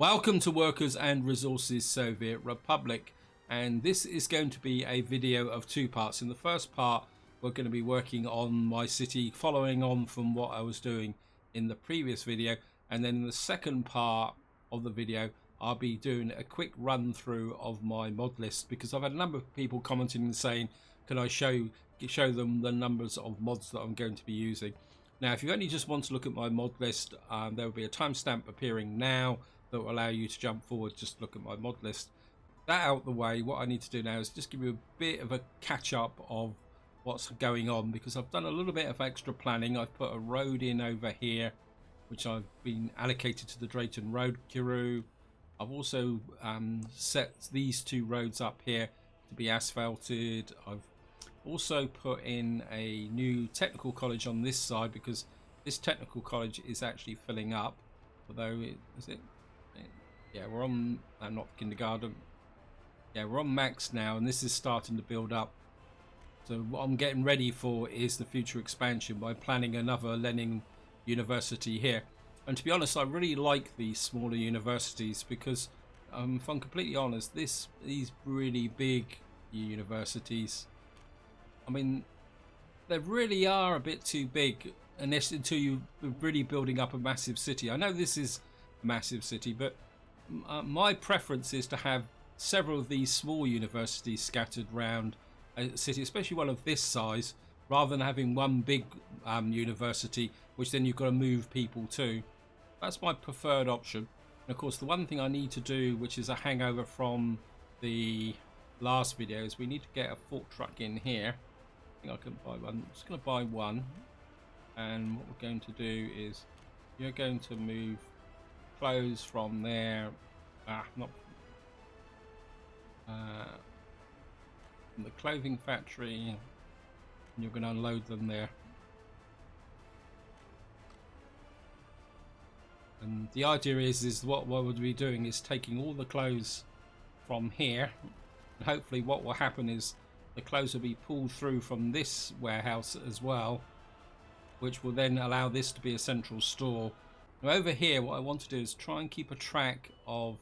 Welcome to Workers and Resources Soviet Republic, and this is going to be a video of two parts. In the first part we're going to be working on my city, following on from what I was doing in the previous video, and then in the second part of the video I'll be doing a quick run through of my mod list, because I've had a number of people commenting and saying can I show them the numbers of mods that I'm going to be using. Now if you only just want to look at my mod list, there will be a timestamp appearing now that will allow you to jump forward, just look at my mod list. That out the way, what I need to do now is just give you a bit of a catch up of what's going on, because I've done a little bit of extra planning. I've put a road in over here which I've been allocated to the Drayton Road crew. I've also set these two roads up here to be asphalted. I've also put in a new technical college on this side, because this technical college is actually filling up, although yeah, we're on not kindergarten, yeah, we're on max now, and this is starting to build up. So what I'm getting ready for is the future expansion by planning another Lenin University here. And to be honest, I really like these smaller universities, because if I'm completely honest, these really big universities, I mean, they really are a bit too big until you're really building up a massive city. I know this is a massive city, but my preference is to have several of these small universities scattered around a city, especially one of this size, rather than having one big university which then you've got to move people to. That's my preferred option. And of course the one thing I need to do, which is a hangover from the last video, is we need to get a fork truck in here. I think I can buy one. I'm just going to buy one, and what we're going to do is you're going to move clothes from there, from the clothing factory, and you're going to unload them there. And the idea is what we'll be doing is taking all the clothes from here, and hopefully what will happen is the clothes will be pulled through from this warehouse as well, which will then allow this to be a central store. Now over here what I want to do is try and keep a track of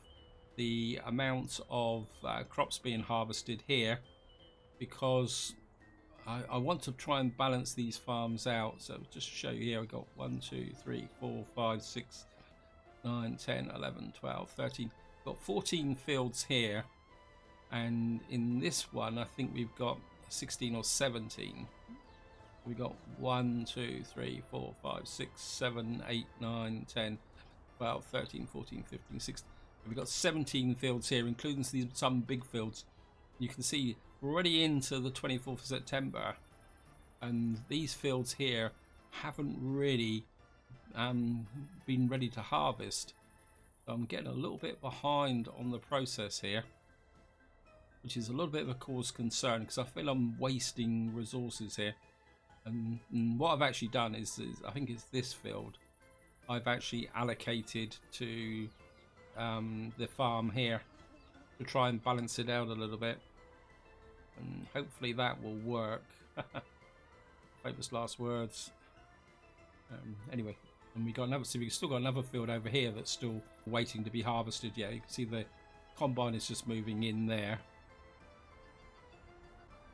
the amount of crops being harvested here, because I want to try and balance these farms out. So just to show you here, I've got 1 2 3 4 5 6 9 10 11 12 13, I've got 14 fields here, and in this one I think we've got 16 or 17. We got 1 2 3 4 5 6 7 8 9 10 12 13 14 15 16. We've got 17 fields here, including some big fields. You can see we're already into the 24th of September, and these fields here haven't really been ready to harvest. So I'm getting a little bit behind on the process here, which is a little bit of a cause concern, because I feel I'm wasting resources here. And what I've actually done is I think it's this field I've actually allocated to the farm here to try and balance it out a little bit, and hopefully that will work. Famous last words. Anyway, and we still got another field over here that's still waiting to be harvested. Yeah, you can see the combine is just moving in there.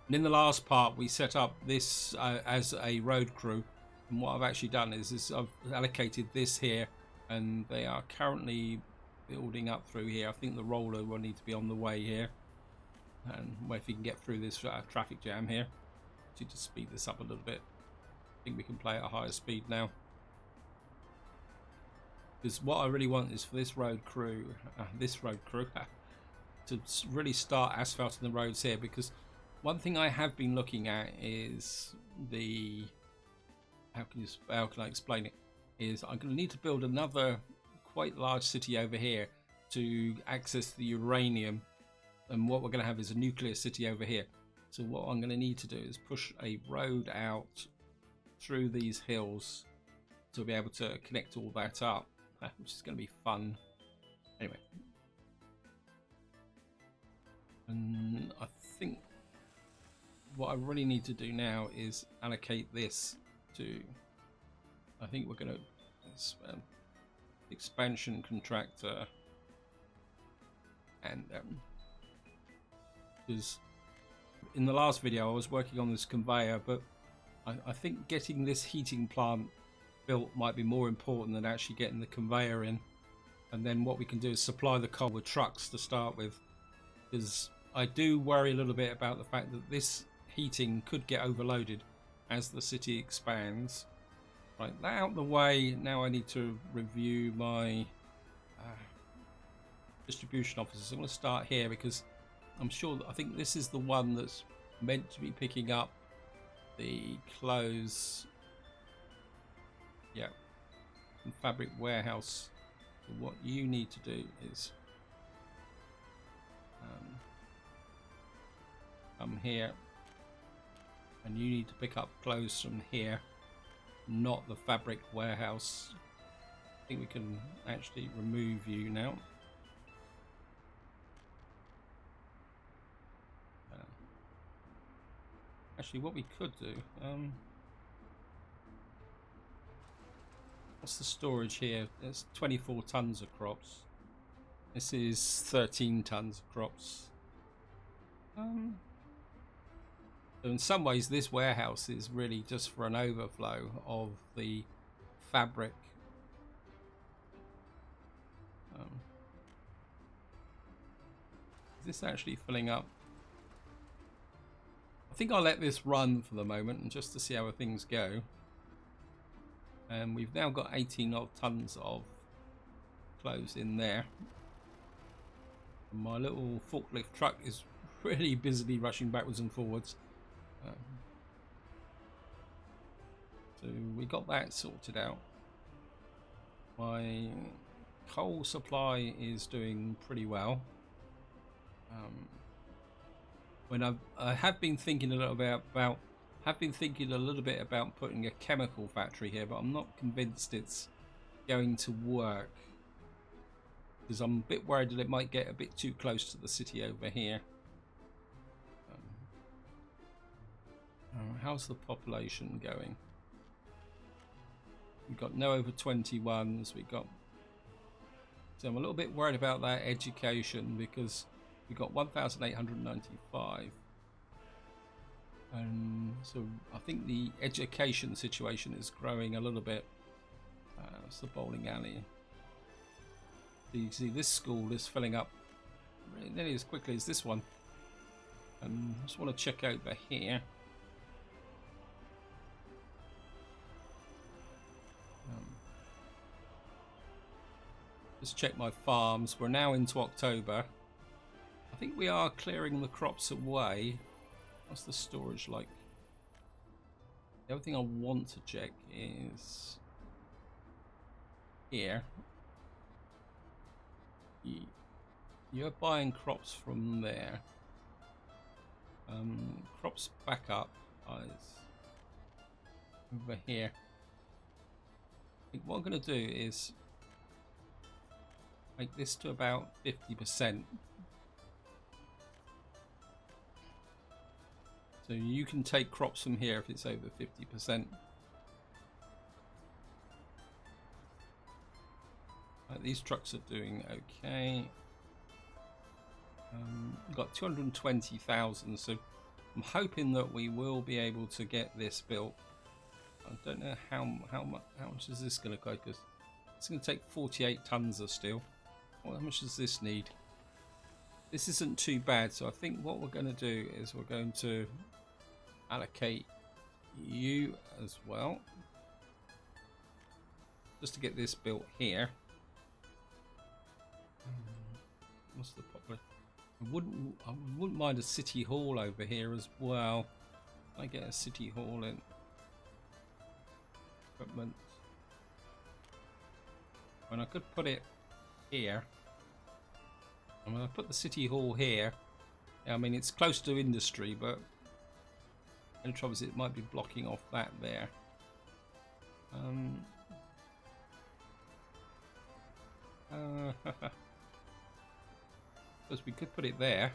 And in the last part we set up this as a road crew, and what I've actually done is I've allocated this here, and they are currently building up through here. I think the roller will need to be on the way here, and well, if you can get through this traffic jam here. To just speed this up a little bit, I think we can play at a higher speed now, because what I really want is for this road crew to really start asphalting the roads here. Because one thing I have been looking at is how can I explain it, is I'm going to need to build another quite large city over here to access the uranium, and what we're going to have is a nuclear city over here. So what I'm going to need to do is push a road out through these hills to be able to connect all that up, which is going to be fun. Anyway, and I think what I really need to do now is allocate this to, I think we're going to expansion contractor And because in the last video I was working on this conveyor, but I think getting this heating plant built might be more important than actually getting the conveyor in. And then what we can do is supply the coal with trucks to start with, because I do worry a little bit about the fact that this heating could get overloaded as the city expands. Right, that out of the way. Now I need to review my distribution offices. I'm going to start here because I'm sure that I think this is the one that's meant to be picking up the clothes. Yeah, and fabric warehouse. So what you need to do is come here, and you need to pick up clothes from here, not the fabric warehouse. I think we can actually remove you now. Actually, what we could do, what's the storage here? It's 24 tons of crops. This is 13 tons of crops. So in some ways, this warehouse is really just for an overflow of the fabric. Is this actually filling up? I think I'll let this run for the moment and just to see how things go. And we've now got 18 odd tons of clothes in there. And my little forklift truck is really busily rushing backwards and forwards. So we got that sorted out. My coal supply is doing pretty well. When I have been thinking a little bit about putting a chemical factory here, but I'm not convinced it's going to work because I'm a bit worried that it might get a bit too close to the city over here. How's the population going? We've got no over 21s. So I'm a little bit worried about that education because we've got 1,895. And so I think the education situation is growing a little bit. It's the bowling alley. So you can see this school is filling up nearly as quickly as this one. And I just want to check over here. Just check my farms. We're now into October. I think we are clearing the crops away. What's the storage like? The other thing I want to check is here. You're buying crops from there. Crops back up is over here. I think what I'm going to do is make this to about 50%. So you can take crops from here if it's over 50%. These trucks are doing okay. Got 220,000, so I'm hoping that we will be able to get this built. I don't know how much is this going to take us. It's going to take 48 tons of steel. Well, how much does this need? This isn't too bad, so I think what we're going to do is we're going to allocate you as well, just to get this built here. What's the popular? I wouldn't mind a city hall over here as well. I get a city hall in equipment, and I could put it here. I'm going to put the city hall here. I mean, it's close to industry, but the trouble is it might be blocking off that there. Because we could put it there.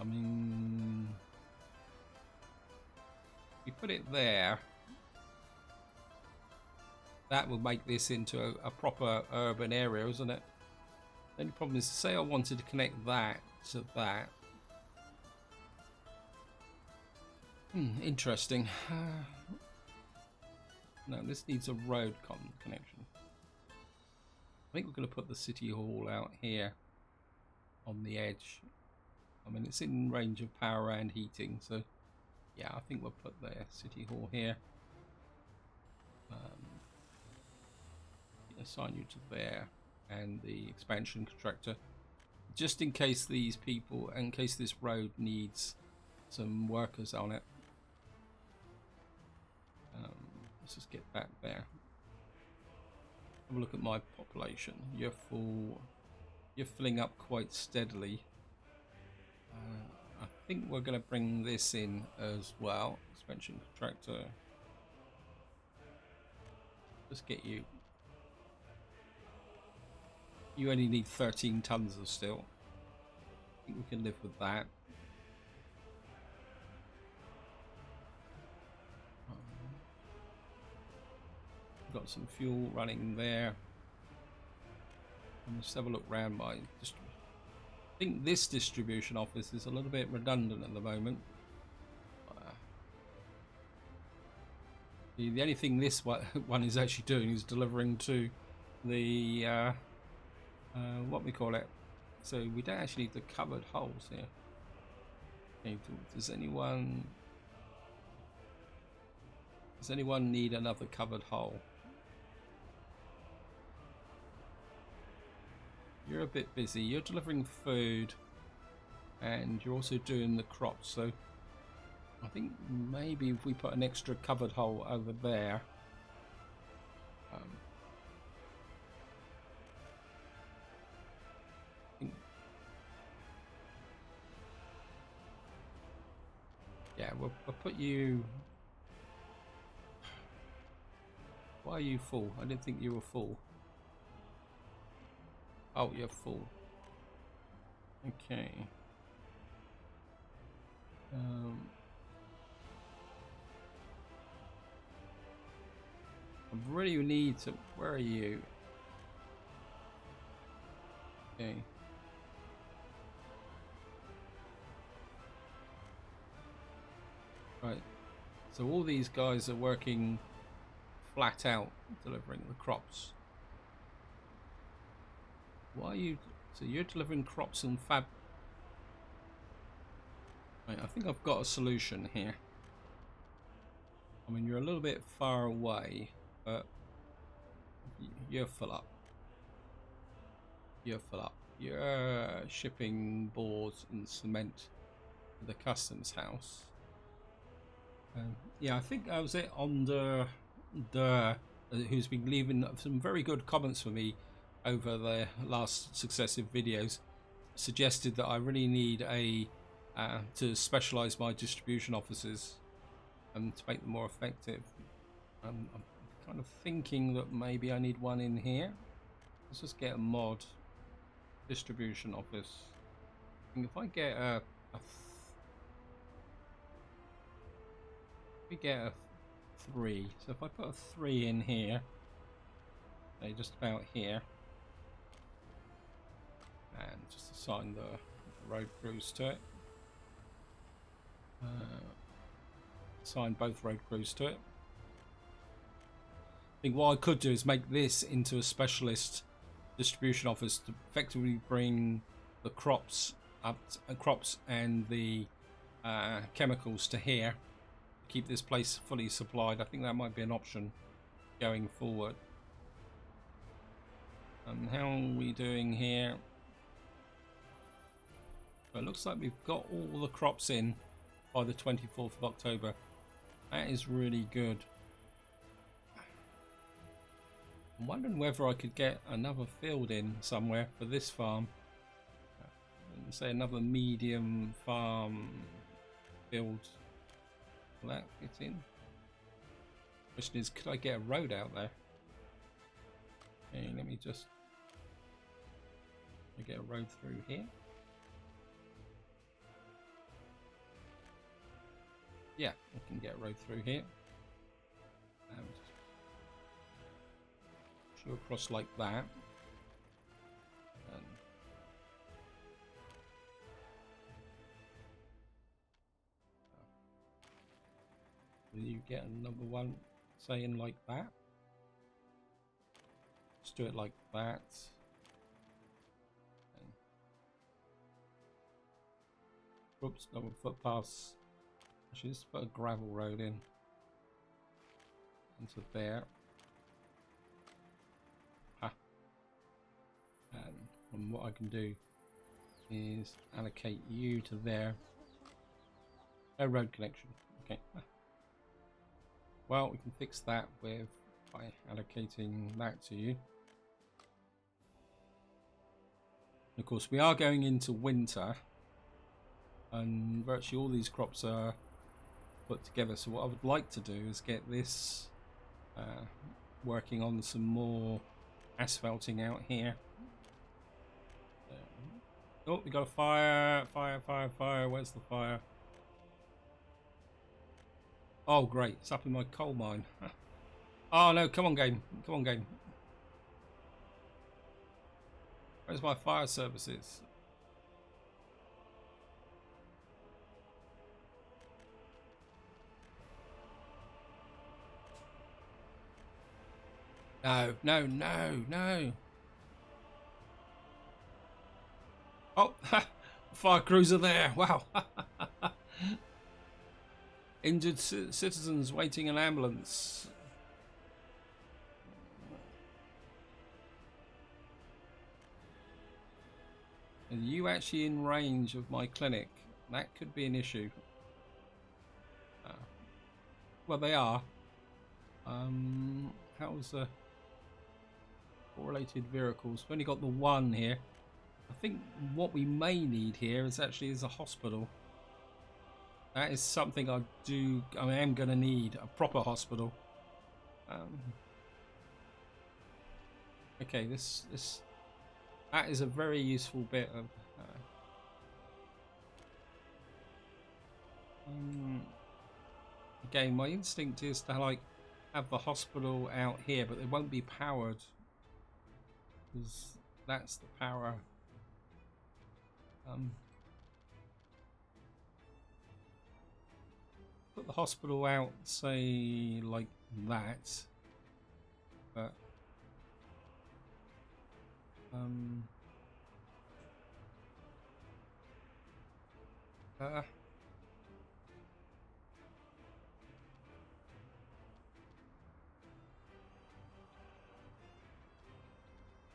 I mean, if we put it there, that will make this into a proper urban area, isn't it? The only problem is, say I wanted to connect that to that. Interesting. No, this needs a road connection. I think we're going to put the city hall out here on the edge. I mean, it's in range of power and heating, so yeah, I think we'll put the city hall here. Assign you to there, and the expansion contractor, just in case these people, in case this road needs some workers on it. Let's just get back there. Have a look at my population. You're full. You're filling up quite steadily. I think we're going to bring this in as well. Expansion contractor. Just get you. You only need 13 tons of steel. I think we can live with that. Got some fuel running there. Let's have a look around my distribution. I think this distribution office is a little bit redundant at the moment. The only thing this one is actually doing is delivering to the what we call it. So we don't actually need the covered holes here. Okay, does anyone need another covered hole? You're a bit busy. You're delivering food and you're also doing the crops, so I think maybe if we put an extra covered hole over there, yeah, we'll put you. Why are you full? I didn't think you were full. Oh, you're full. Okay. I really need to. Where are you? Okay. Right. So all these guys are working flat out delivering the crops. Why are you? So you're delivering crops and fab. Right, I think I've got a solution here. I mean, you're a little bit far away, but you're full up. You're full up. You're shipping boards and cement to the customs house. Yeah, I think that was it on the who's been leaving some very good comments for me over the last successive videos. Suggested that I really need a to specialize my distribution offices and to make them more effective. I'm kind of thinking that maybe I need one in here. Let's just get a mod distribution office. I think if I get we get a 3, so if I put a 3 in here, okay, just about here, and just assign the road crews to it, assign both road crews to it. I think what I could do is make this into a specialist distribution office to effectively bring the crops up, crops and the chemicals to here. Keep this place fully supplied. I think that might be an option going forward. And how are we doing here? Well, it looks like we've got all the crops in by the 24th of October. That is really good. I'm wondering whether I could get another field in somewhere for this farm. Say another medium farm field. Will that fit in? Question is, could I get a road out there? Okay, let me just get a road through here. Yeah, I can get a road through here. Go across like that. And you get another one saying like that. Just do it like that. And whoops, double footpaths. Actually, just put a gravel road in into there. And what I can do is allocate you to there. No road connection. Okay. Well, we can fix that with by allocating that to you. Of course, we are going into winter, and virtually all these crops are put together. So what I would like to do is get this working on some more asphalting out here. Oh, we got a fire! Fire! Fire! Fire! Where's the fire? Oh, great! It's up in my coal mine. Oh no! Come on, game! Come on, game! Where's my fire services? No! No! No! No! Oh! Fire crews are there! Wow! Injured citizens waiting an ambulance. Are you actually in range of my clinic? That could be an issue. Well, they are. How's the correlated vehicles? We've only got the one here. I think what we may need here is actually a hospital. That is something I am going to need a proper hospital. Okay, that is a very useful bit of. Again, my instinct is to like have the hospital out here, but it won't be powered because that's the power. Put the hospital out, say like that, but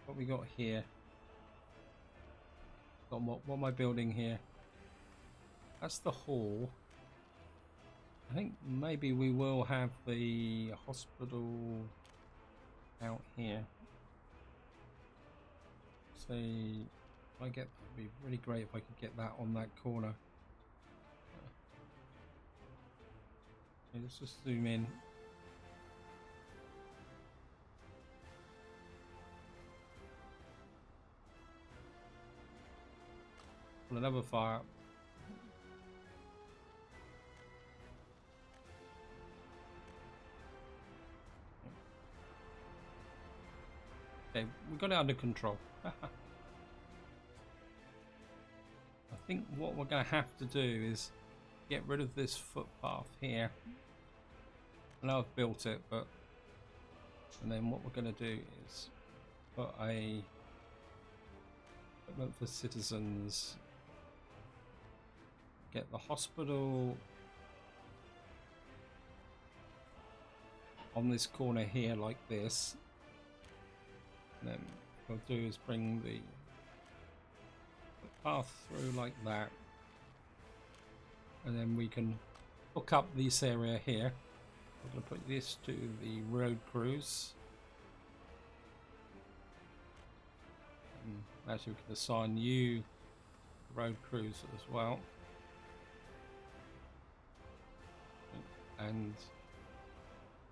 what we got here? Got what am I building here? That's the hall. I think maybe we will have the hospital out here. Say, if I get, that'd be really great if I could get that on that corner. Okay, let's just zoom in. Another fire. Okay, we got it under control. I think what we're going to have to do is get rid of this footpath here. I know I've built it, but and then what we're going to do is put a equipment for citizens. Get the hospital on this corner here like this. And then what we'll do is bring the path through like that. And then we can hook up this area here. We're going to put this to the road crews. And actually we can assign you road crews as well. And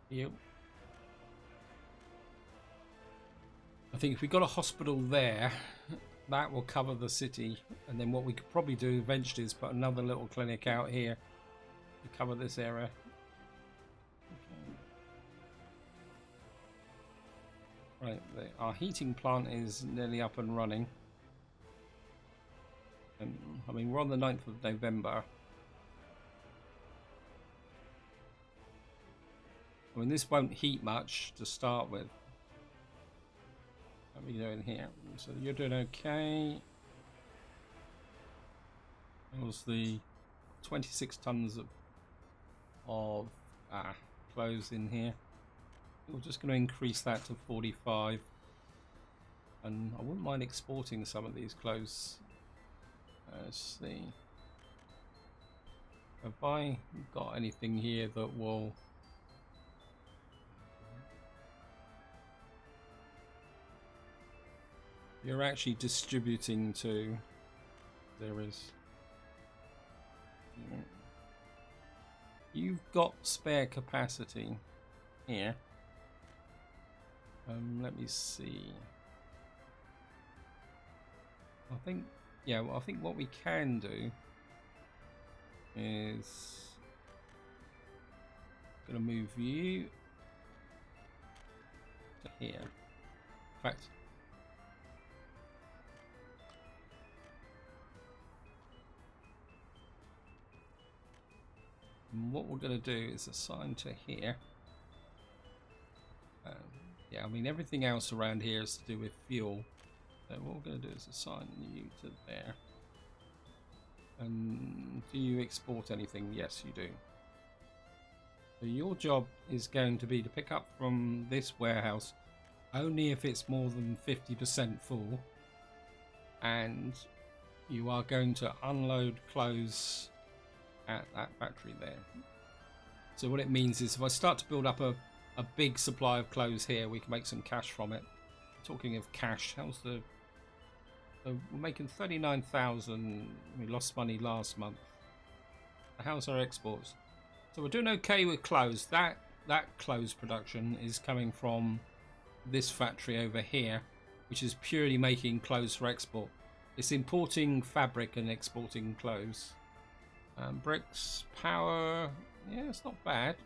you. I think if we got a hospital there, that will cover the city. And then what we could probably do eventually is put another little clinic out here to cover this area. Okay. Right, our heating plant is nearly up and running. And I mean, we're on the 9th of November. I mean, this won't heat much to start with. What are we doing here? So you're doing okay. That was the 26 tons of clothes in here. We're just going to increase that to 45. And I wouldn't mind exporting some of these clothes. Let's see. Have I got anything here that will... You're actually distributing to... There is... You've got spare capacity here. Let me see. I think, yeah, well, I think what we can do is going to move you to here. In fact, what we're going to do is assign to here. Yeah, I mean, everything else around here is to do with fuel. So what we're going to do is assign you to there. And do you export anything? Yes, you do. So your job is going to be to pick up from this warehouse only if it's more than 50% full. And you are going to unload clothes at that factory there. So what it means is if I start to build up a big supply of clothes here, we can make some cash from it. Talking of cash, how's the... So we're making 39,000. We lost money last month. How's our exports? So we're doing okay with clothes. That clothes production is coming from this factory over here, which is purely making clothes for export. It's importing fabric and exporting clothes. Bricks, power, yeah, it's not bad.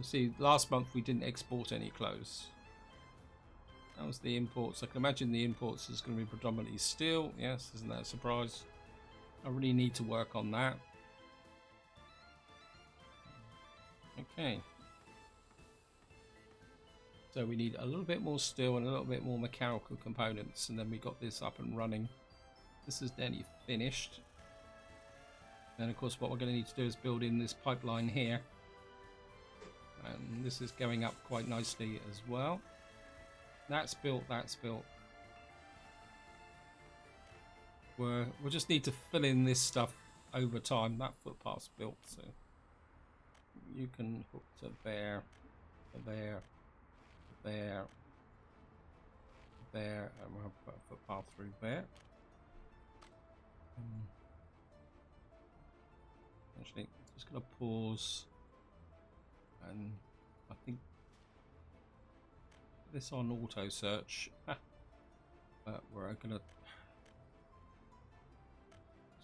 See, last month we didn't export any clothes. That was the imports. I can imagine the imports is going to be predominantly steel. Yes, isn't that a surprise? I really need to work on that. Okay. So we need a little bit more steel and a little bit more mechanical components, and then we got this up and running. This is nearly finished. Then of course what we're going to need to do is build in this pipeline here. And this is going up quite nicely as well. That's built, that's built. We'll just need to fill in this stuff over time. That footpath's built, so you can hook to there, there, there, there, and we'll put a footpath through there. Actually, I'm just going to pause, and I think this on auto search, but we're gonna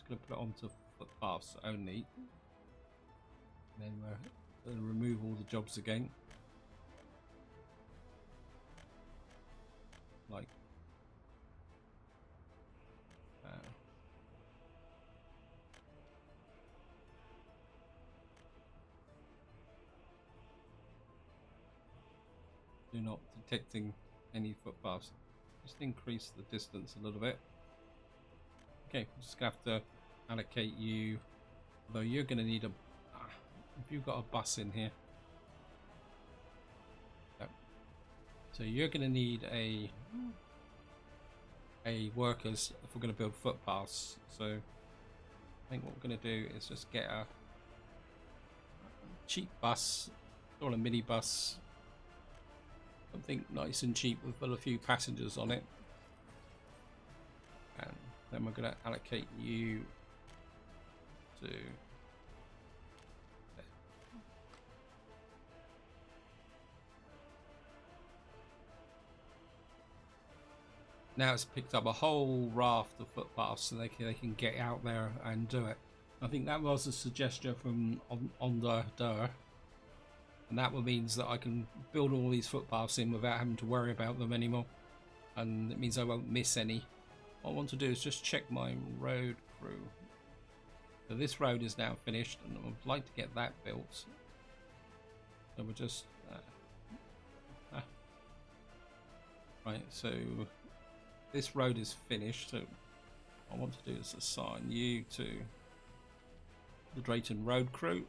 put it onto footpaths only, and then we're going to remove all the jobs again, like do not detecting any footpaths. Just increase the distance a little bit. Okay, I'm just gonna have to allocate you, although you're gonna need a if you've got a bus in here. Yep. So you're gonna need a workers if we're gonna build footpaths. So I think what we're gonna do is just get a cheap bus or a mini bus. Something nice and cheap with a few passengers on it, and then we're going to allocate you to there. Now it's picked up a whole raft of footpaths, so they can get out there and do it. I think that was a suggestion from on the door. And that means that I can build all these footpaths in without having to worry about them anymore. And it means I won't miss any. What I want to do is just check my road crew. So this road is now finished, and I would like to get that built. So we're just right. So this road is finished. So what I want to do is assign you to the Drayton Road crew.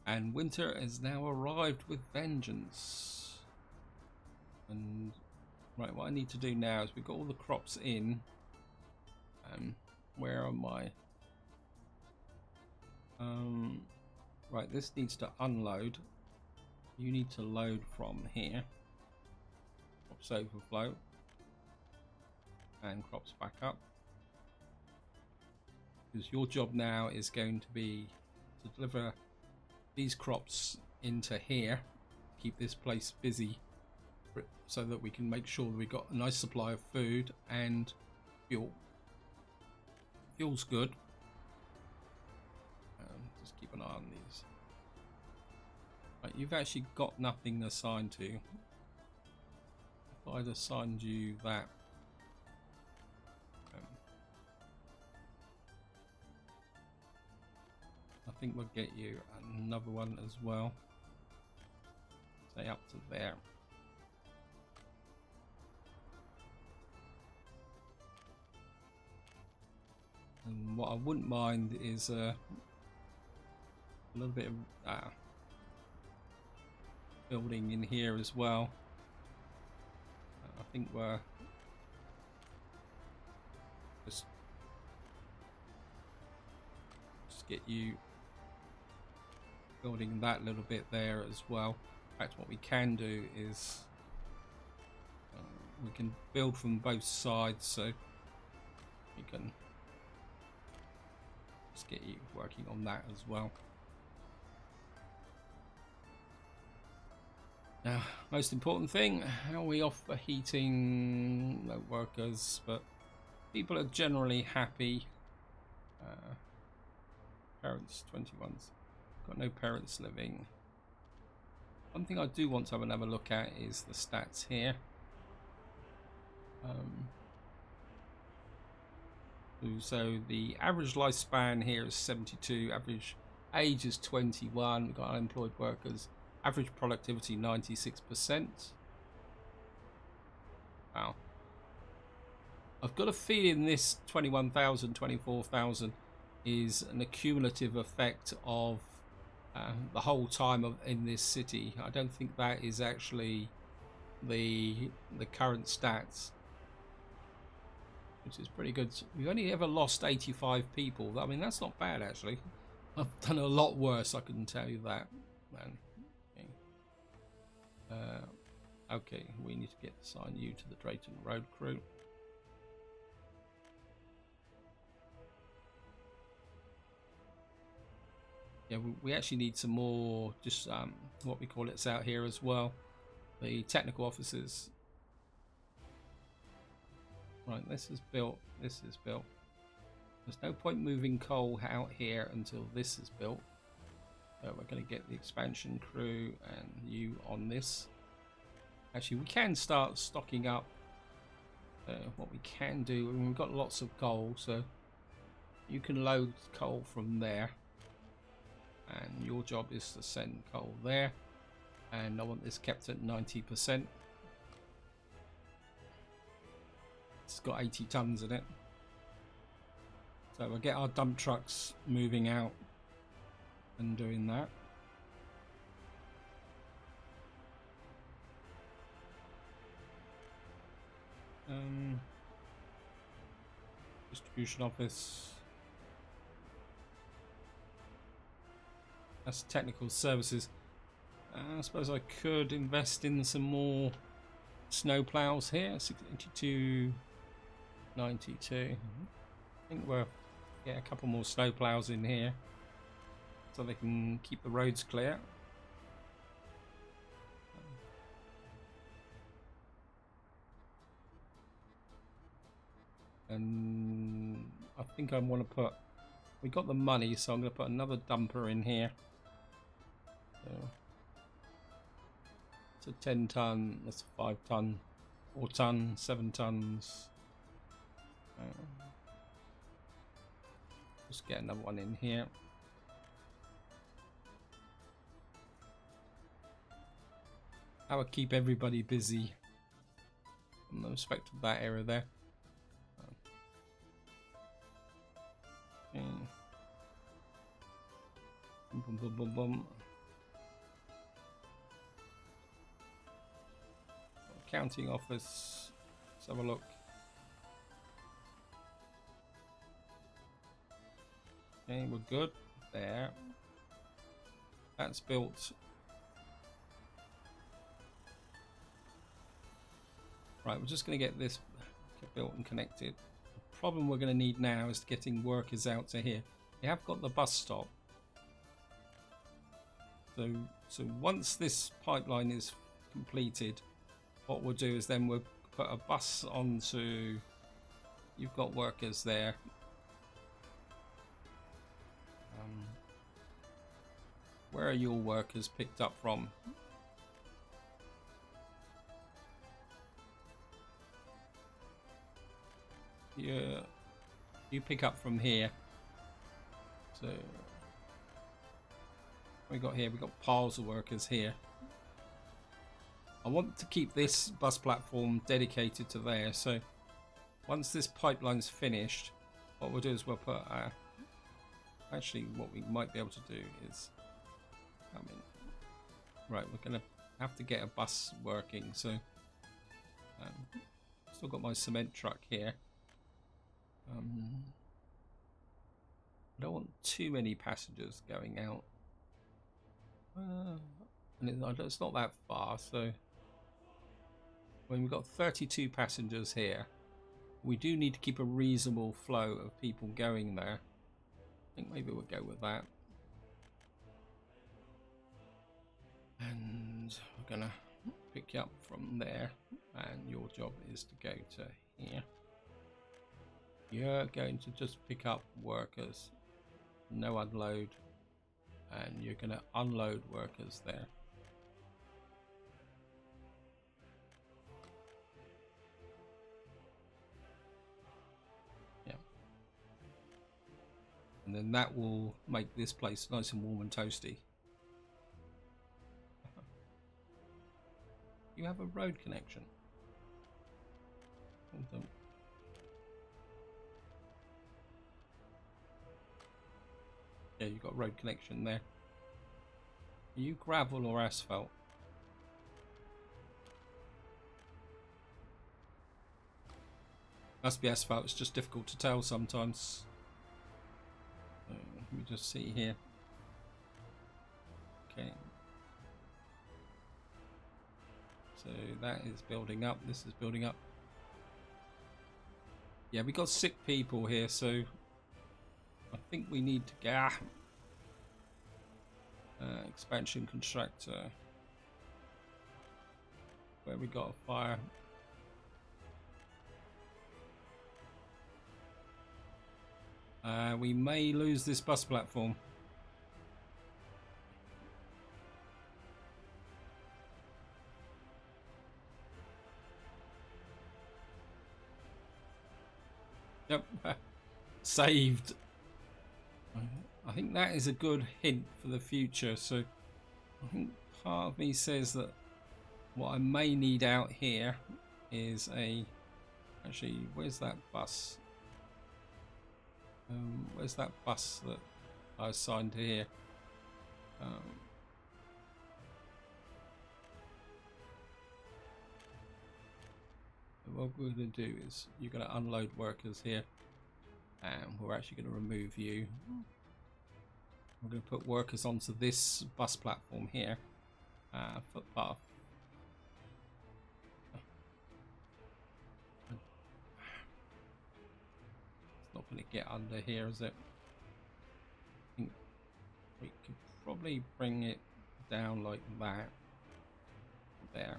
And winter has now arrived with vengeance. And right, what I need to do now is we've got all the crops in. Where am I? Right, this needs to unload. You need to load from here. Crops overflow. And crops back up. Because your job now is going to be to deliver these crops into here. Keep this place busy so that we can make sure that we've got a nice supply of food and fuel. Fuel's good. Just keep an eye on these. Right, you've actually got nothing assigned to. If I'd assigned you that, I think we'll get you another one as well. Say up to there. And what I wouldn't mind is a little bit of building in here as well. I think we're just get you building that little bit there as well. In fact, what we can do is we can build from both sides, so we can just get you working on that as well. Now, most important thing, how we offer heating, no workers, but people are generally happy. Parents, 21s. Got no parents living. One thing I do want to have another look at is the stats here. So the average lifespan here is 72, average age is 21, we've got unemployed workers, average productivity 96%. Wow. I've got a feeling this 21,000, 24,000 is an accumulative effect of the whole time in this city. I don't think that is actually the current stats, which is pretty good. We've only ever lost 85 people. I mean, that's not bad actually. I've done a lot worse, I can tell you that, man. Okay, we need to assign you to the Drayton Road crew. Yeah, we actually need some more, just what we call it's out here as well, the technical officers. Right, this is built, this is built. There's no point moving coal out here until this is built. So we're going to get the expansion crew and you on this. Actually, we can start stocking up. What we can do, and we've got lots of coal, so you can load coal from there. And your job is to send coal there. And I want this kept at 90%. It's got 80 tons in it. So we'll get our dump trucks moving out and doing that. Distribution office. That's technical services. I suppose I could invest in some more snow plows here. 62, 92. I think we'll get a couple more snow plows in here so they can keep the roads clear. And I think I want to put, we got the money, so I'm going to put another dumper in here. So it's a 10 ton, that's a 5 ton, 4 ton, 7 tons. Just get another one in here. That would keep everybody busy in respect of that area there. Okay. Boom, boom, boom, boom. Accounting office. Let's have a look. Okay, we're good there. That's built. Right, we're just going to get this built and connected. The problem we're going to need now is getting workers out to here. We have got the bus stop. So once this pipeline is completed, what we'll do is then we'll put a bus onto. You've got workers there. Where are your workers picked up from? Yeah, you pick up from here. So we got here. We got piles of workers here. I want to keep this bus platform dedicated to there. So once this pipeline's finished, what we'll do is we'll put. Actually, what we might be able to do is. Right, we're gonna have to get a bus working. So still got my cement truck here. I don't want too many passengers going out. And it's not that far, so when we've got 32 passengers here, we do need to keep a reasonable flow of people going there. I think maybe we'll go with that. And we're gonna pick you up from there, and your job is to go to here. You're going to just pick up workers, no unload, and you're going to unload workers there. Yeah. And then that will make this place nice and warm and toasty. You have a road connection. Hold on. Yeah, you've got a road connection there. Are you gravel or asphalt? Must be asphalt, it's just difficult to tell sometimes. Let me just see here. Okay. So that is building up, this is building up. Yeah, we got sick people here, so I think we need to get expansion constructor. Where we got a fire. We may lose this bus platform. Yep, saved. I think that is a good hint for the future. So I think part of me says that what I may need out here is a. Actually, where's that bus? Where's that bus that I assigned to here? What we're going to do is you're going to unload workers here, and we're actually going to remove you. We're going to put workers onto this bus platform here, footpath. It's not going to get under here, is it? I think we could probably bring it down like that. There.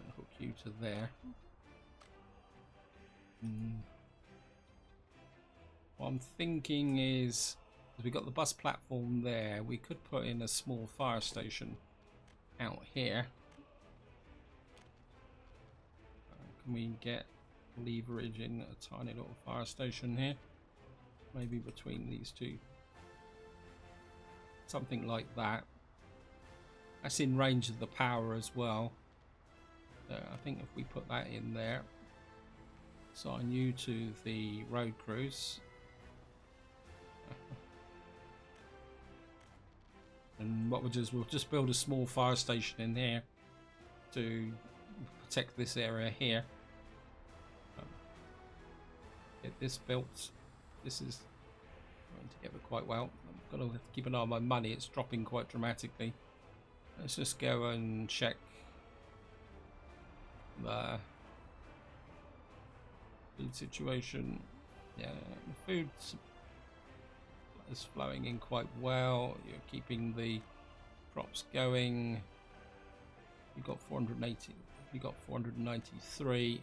And hook you to there. What I'm thinking is, as we got the bus platform there, we could put in a small fire station out here. Can we get leverage in a tiny little fire station here? Maybe between these two. Something like that. That's in range of the power as well. So I think if we put that in there, assign you to the road crews. And what we'll do is we'll just build a small fire station in here to protect this area here. Get this built. This is going together quite well. I've got to keep an eye on my money. It's dropping quite dramatically. Let's just go and check the food situation. Yeah, the food is flowing in quite well. You're keeping the crops going. You got 480. You got 493.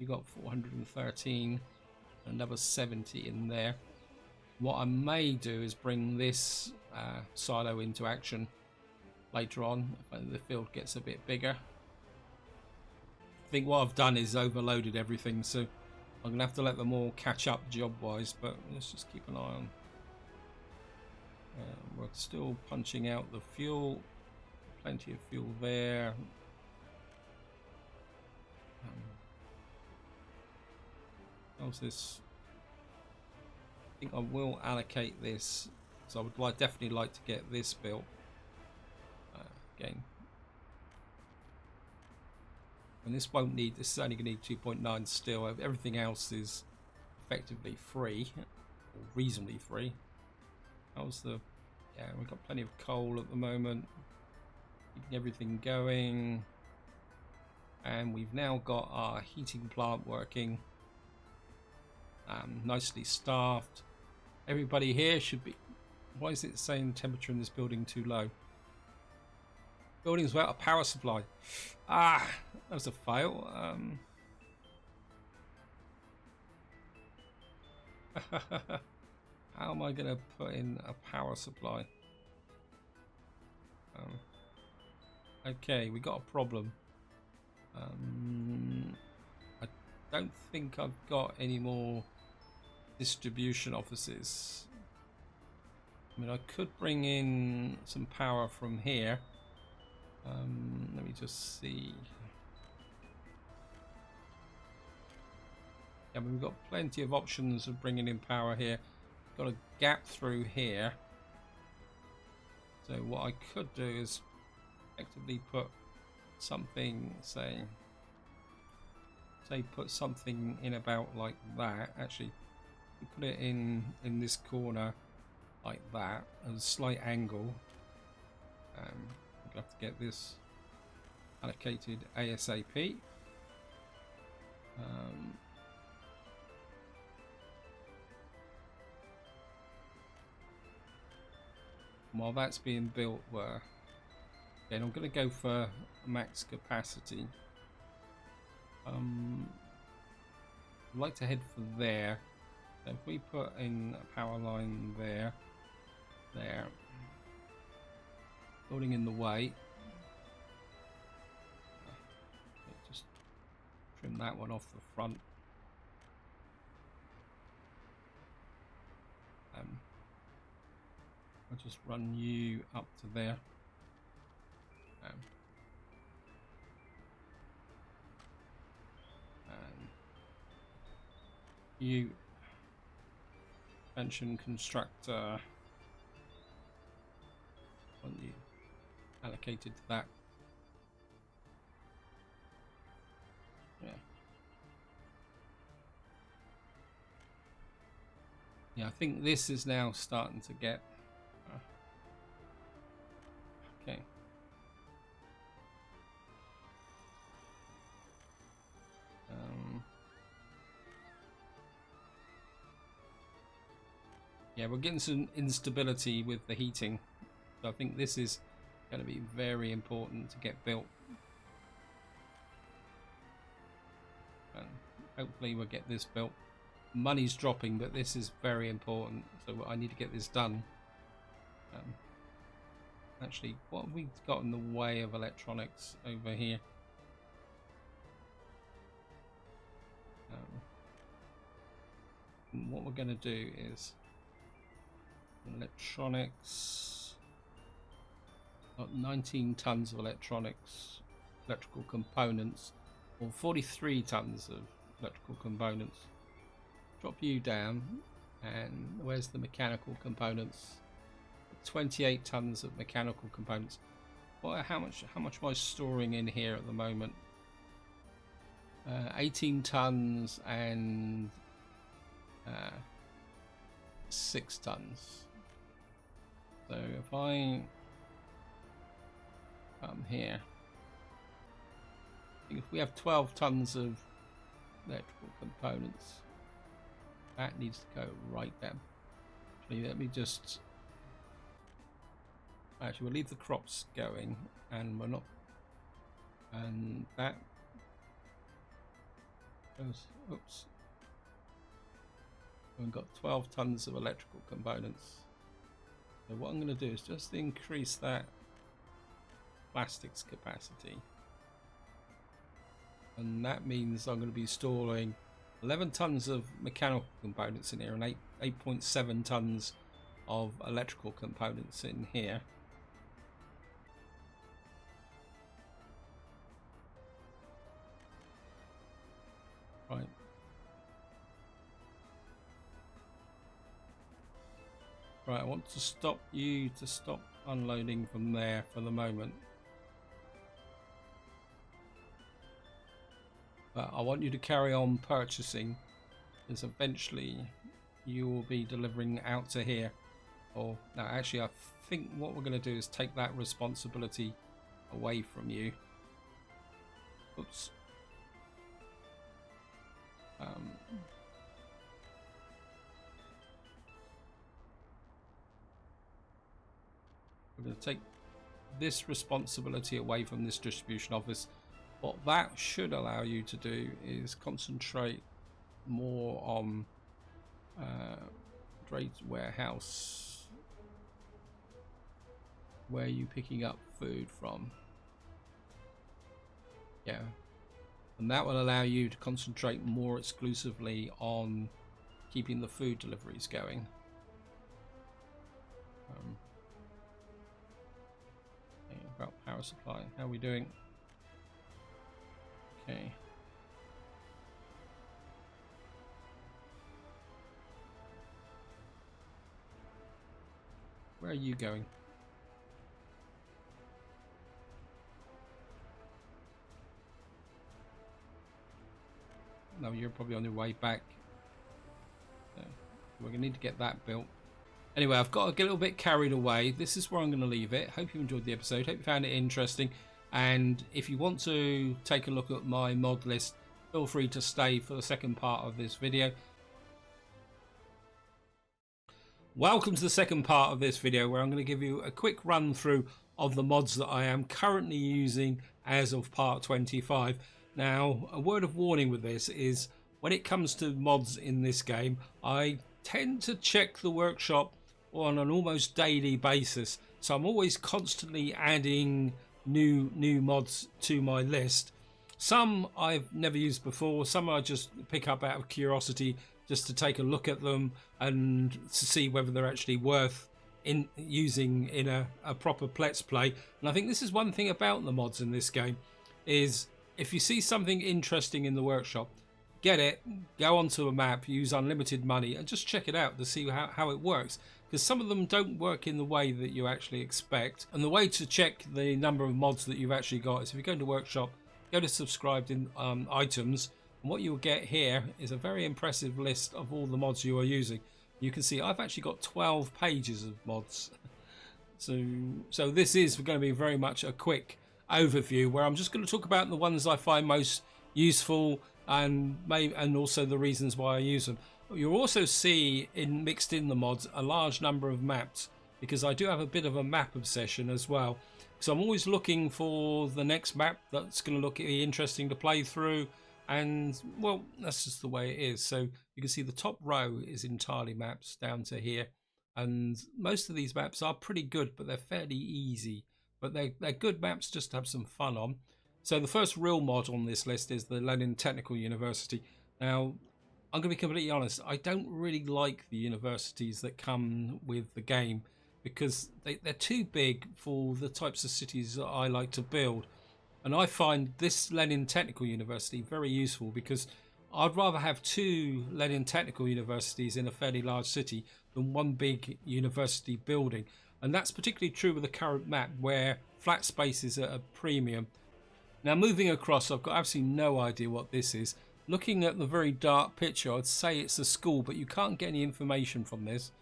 You got 413. Another 70 in there. What I may do is bring this silo into action later on if the field gets a bit bigger. I think what I've done is overloaded everything, so I'm gonna have to let them all catch up job wise, but let's just keep an eye on. We're still punching out the fuel, plenty of fuel there. How's this? I think I will allocate this, so I would definitely like to get this built again. And this won't need, this is only going to need 2.9 still. Everything else is effectively free, or reasonably free. How's the, yeah, we've got plenty of coal at the moment, keeping everything going. And we've now got our heating plant working, nicely staffed. Everybody here should be, why is it saying temperature in this building too low? Buildings without a power supply. Ah, that was a fail. How am I going to put in a power supply? Okay, we got a problem. I don't think I've got any more distribution offices. I mean, I could bring in some power from here. Let me just see. Yeah, we've got plenty of options of bringing in power here. Got a gap through here. So what I could do is effectively put something, say put something in about like that. Actually, we put it in this corner like that, at a slight angle. I'm gonna have to get this allocated ASAP. While that's being built, again, I'm going to go for max capacity. I'd like to head for there. So if we put in a power line there, building in the way. Just trim that one off the front. I'll just run you up to there. And you mentioned constructor. Want you allocated to that. Yeah. Yeah, I think this is now starting to get okay. Yeah, we're getting some instability with the heating, so I think this is going to be very important to get built. And hopefully we'll get this built. Money's dropping, but this is very important, so I need to get this done. Actually, what have we got in the way of electronics over here? what we're going to do is electronics. Got 19 tons of electrical components, or 43 tons of electrical components. Drop you down, and where's the mechanical components? 28 tons of mechanical components. What? How much am I storing in here at the moment? 18 tons and 6 tons. So if I come here, if we have 12 tons of electrical components, that needs to go right down. Actually, let me just. Actually, we'll leave the crops going, and we're not. And that goes. Oops. We've got 12 tons of electrical components. So what I'm going to do is just increase that plastics capacity, and that means I'm going to be storing 11 tons of mechanical components in here and 8.7 tons of electrical components in here. Right. Right, I want to stop you to stop unloading from there for the moment. But I want you to carry on purchasing, because eventually you will be delivering out to here. Or, no, actually I think what we're going to do is take that responsibility away from you. Oops. We're going to take this responsibility away from this distribution office. What that should allow you to do is concentrate more on trade warehouse. Where are you picking up food from? Yeah. And that will allow you to concentrate more exclusively on keeping the food deliveries going. About power supply, how are we doing? Okay. Where are you going? No, you're probably on your way back. So we're going to need to get that built. Anyway, I've got to get a little bit carried away. This is where I'm going to leave it. Hope you enjoyed the episode. Hope you found it interesting. And if you want to take a look at my mod list, feel free to stay for the second part of this video. Welcome to the second part of this video, where I'm going to give you a quick run through of the mods that I am currently using as of part 25. Now, a word of warning with this is, when it comes to mods in this game, I tend to check the workshop on an almost daily basis, so I'm always constantly adding new mods to my list. Some I've never used before, some I just pick up out of curiosity just to take a look at them and to see whether they're actually worth using in a proper Let's Play. And I think this is one thing about the mods in this game, is if you see something interesting in the workshop, get it, go onto a map, use unlimited money, and just check it out to see how it works. Because some of them don't work in the way that you actually expect. And the way to check the number of mods that you've actually got is, if you go into workshop, go to subscribed in items, and what you'll get here is a very impressive list of all the mods you are using. You can see I've actually got 12 pages of mods. So this is going to be very much a quick overview, where I'm just going to talk about the ones I find most useful, and also the reasons why I use them. You'll also see mixed in the mods a large number of maps, because I do have a bit of a map obsession as well. So I'm always looking for the next map that's going to look interesting to play through, and well, that's just the way it is. So you can see the top row is entirely maps down to here, and most of these maps are pretty good, but they're fairly easy. But they're good maps just to have some fun on. So the first real mod on this list is the Lenin Technical University. Now, I'm going to be completely honest. I don't really like the universities that come with the game because they're too big for the types of cities that I like to build. And I find this Lenin Technical University very useful because I'd rather have two Lenin Technical Universities in a fairly large city than one big university building. And that's particularly true with the current map where flat space is at a premium. Now, moving across, I've got absolutely no idea what this is. Looking at the very dark picture, I'd say it's a school, but you can't get any information from this.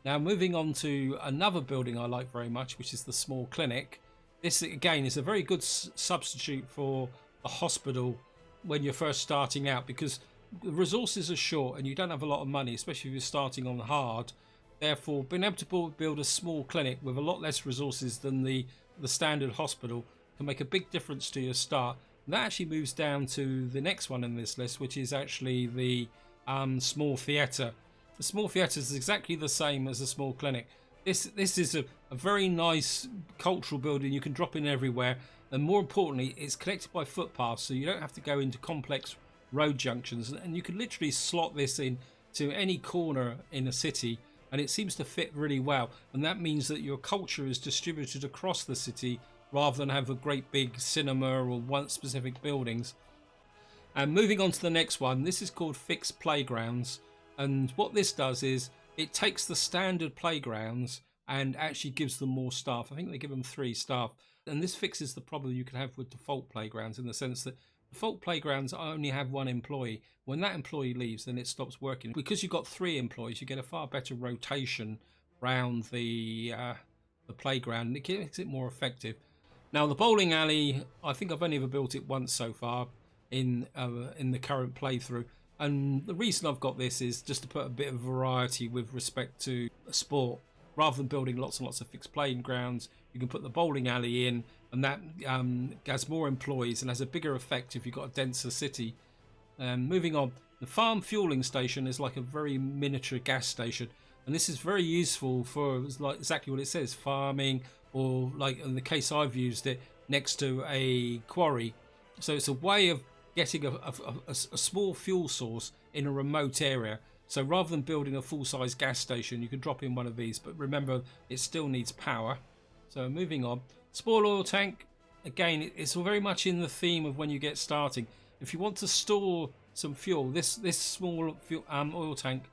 Now, moving on to another building I like very much, which is the small clinic. This, again, is a very good substitute for a hospital when you're first starting out, because the resources are short and you don't have a lot of money, especially if you're starting on hard. Therefore, being able to build a small clinic with a lot less resources than the standard hospital can make a big difference to your start. And that actually moves down to the next one in this list, which is actually the small theatre. The small theatre is exactly the same as a small clinic. This is a very nice cultural building you can drop in everywhere, and more importantly, it's connected by footpaths, so you don't have to go into complex road junctions, and you can literally slot this in to any corner in a city, and it seems to fit really well. And that means that your culture is distributed across the city rather than have a great big cinema or one specific buildings. And moving on to the next one, this is called Fixed Playgrounds. And what this does is it takes the standard playgrounds and actually gives them more staff. I think they give them 3 staff. And this fixes the problem you can have with default playgrounds, in the sense that default playgrounds only have 1 employee. When that employee leaves, then it stops working. Because you've got 3 employees, you get a far better rotation around the playground, and it makes it more effective. Now, the bowling alley, I think I've only ever built it once so far in the current playthrough. And the reason I've got this is just to put a bit of variety with respect to sport. Rather than building lots and lots of fixed playing grounds, you can put the bowling alley in, and that has more employees and has a bigger effect if you've got a denser city. Moving on, the farm fueling station is like a very miniature gas station, and this is very useful for, like, exactly what it says, farming, or like in the case I've used it, next to a quarry. So it's a way of getting a small fuel source in a remote area. So rather than building a full-size gas station, you can drop in one of these, but remember, it still needs power. So moving on, small oil tank. Again, it's very much in the theme of when you get starting. If you want to store some fuel, this small oil tank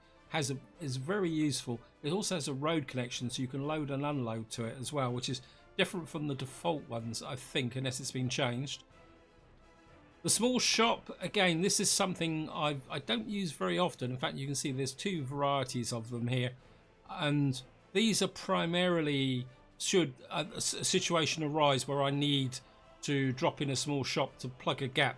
is very useful. It also has a road connection, so you can load and unload to it as well, which is different from the default ones, I think, unless it's been changed. The small shop, again, this is something I don't use very often. In fact, you can see there's 2 varieties of them here, and these are primarily should a situation arise where I need to drop in a small shop to plug a gap.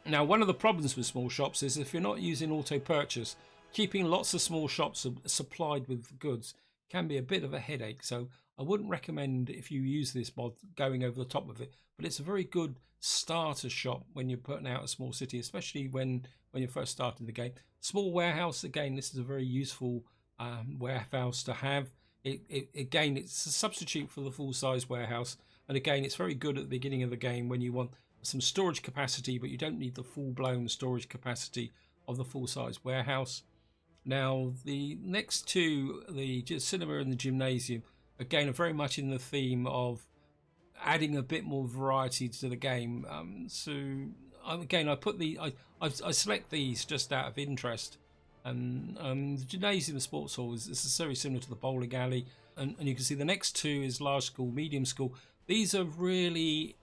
Now, one of the problems with small shops is if you're not using auto purchase, keeping lots of small shops supplied with goods can be a bit of a headache. So I wouldn't recommend, if you use this mod, going over the top of it, but it's a very good starter shop when you're putting out a small city, especially when you're first starting the game. Small warehouse, again, this is a very useful warehouse to have. Again, it's a substitute for the full-size warehouse, and again, it's very good at the beginning of the game when you want some storage capacity, but you don't need the full-blown storage capacity of the full-size warehouse. Now, the next 2, the cinema and the gymnasium, again, are very much in the theme of adding a bit more variety to the game. Again, I select these just out of interest. And the gymnasium sports hall is very similar to the bowling alley, and you can see the next 2 is large school, medium school. These are really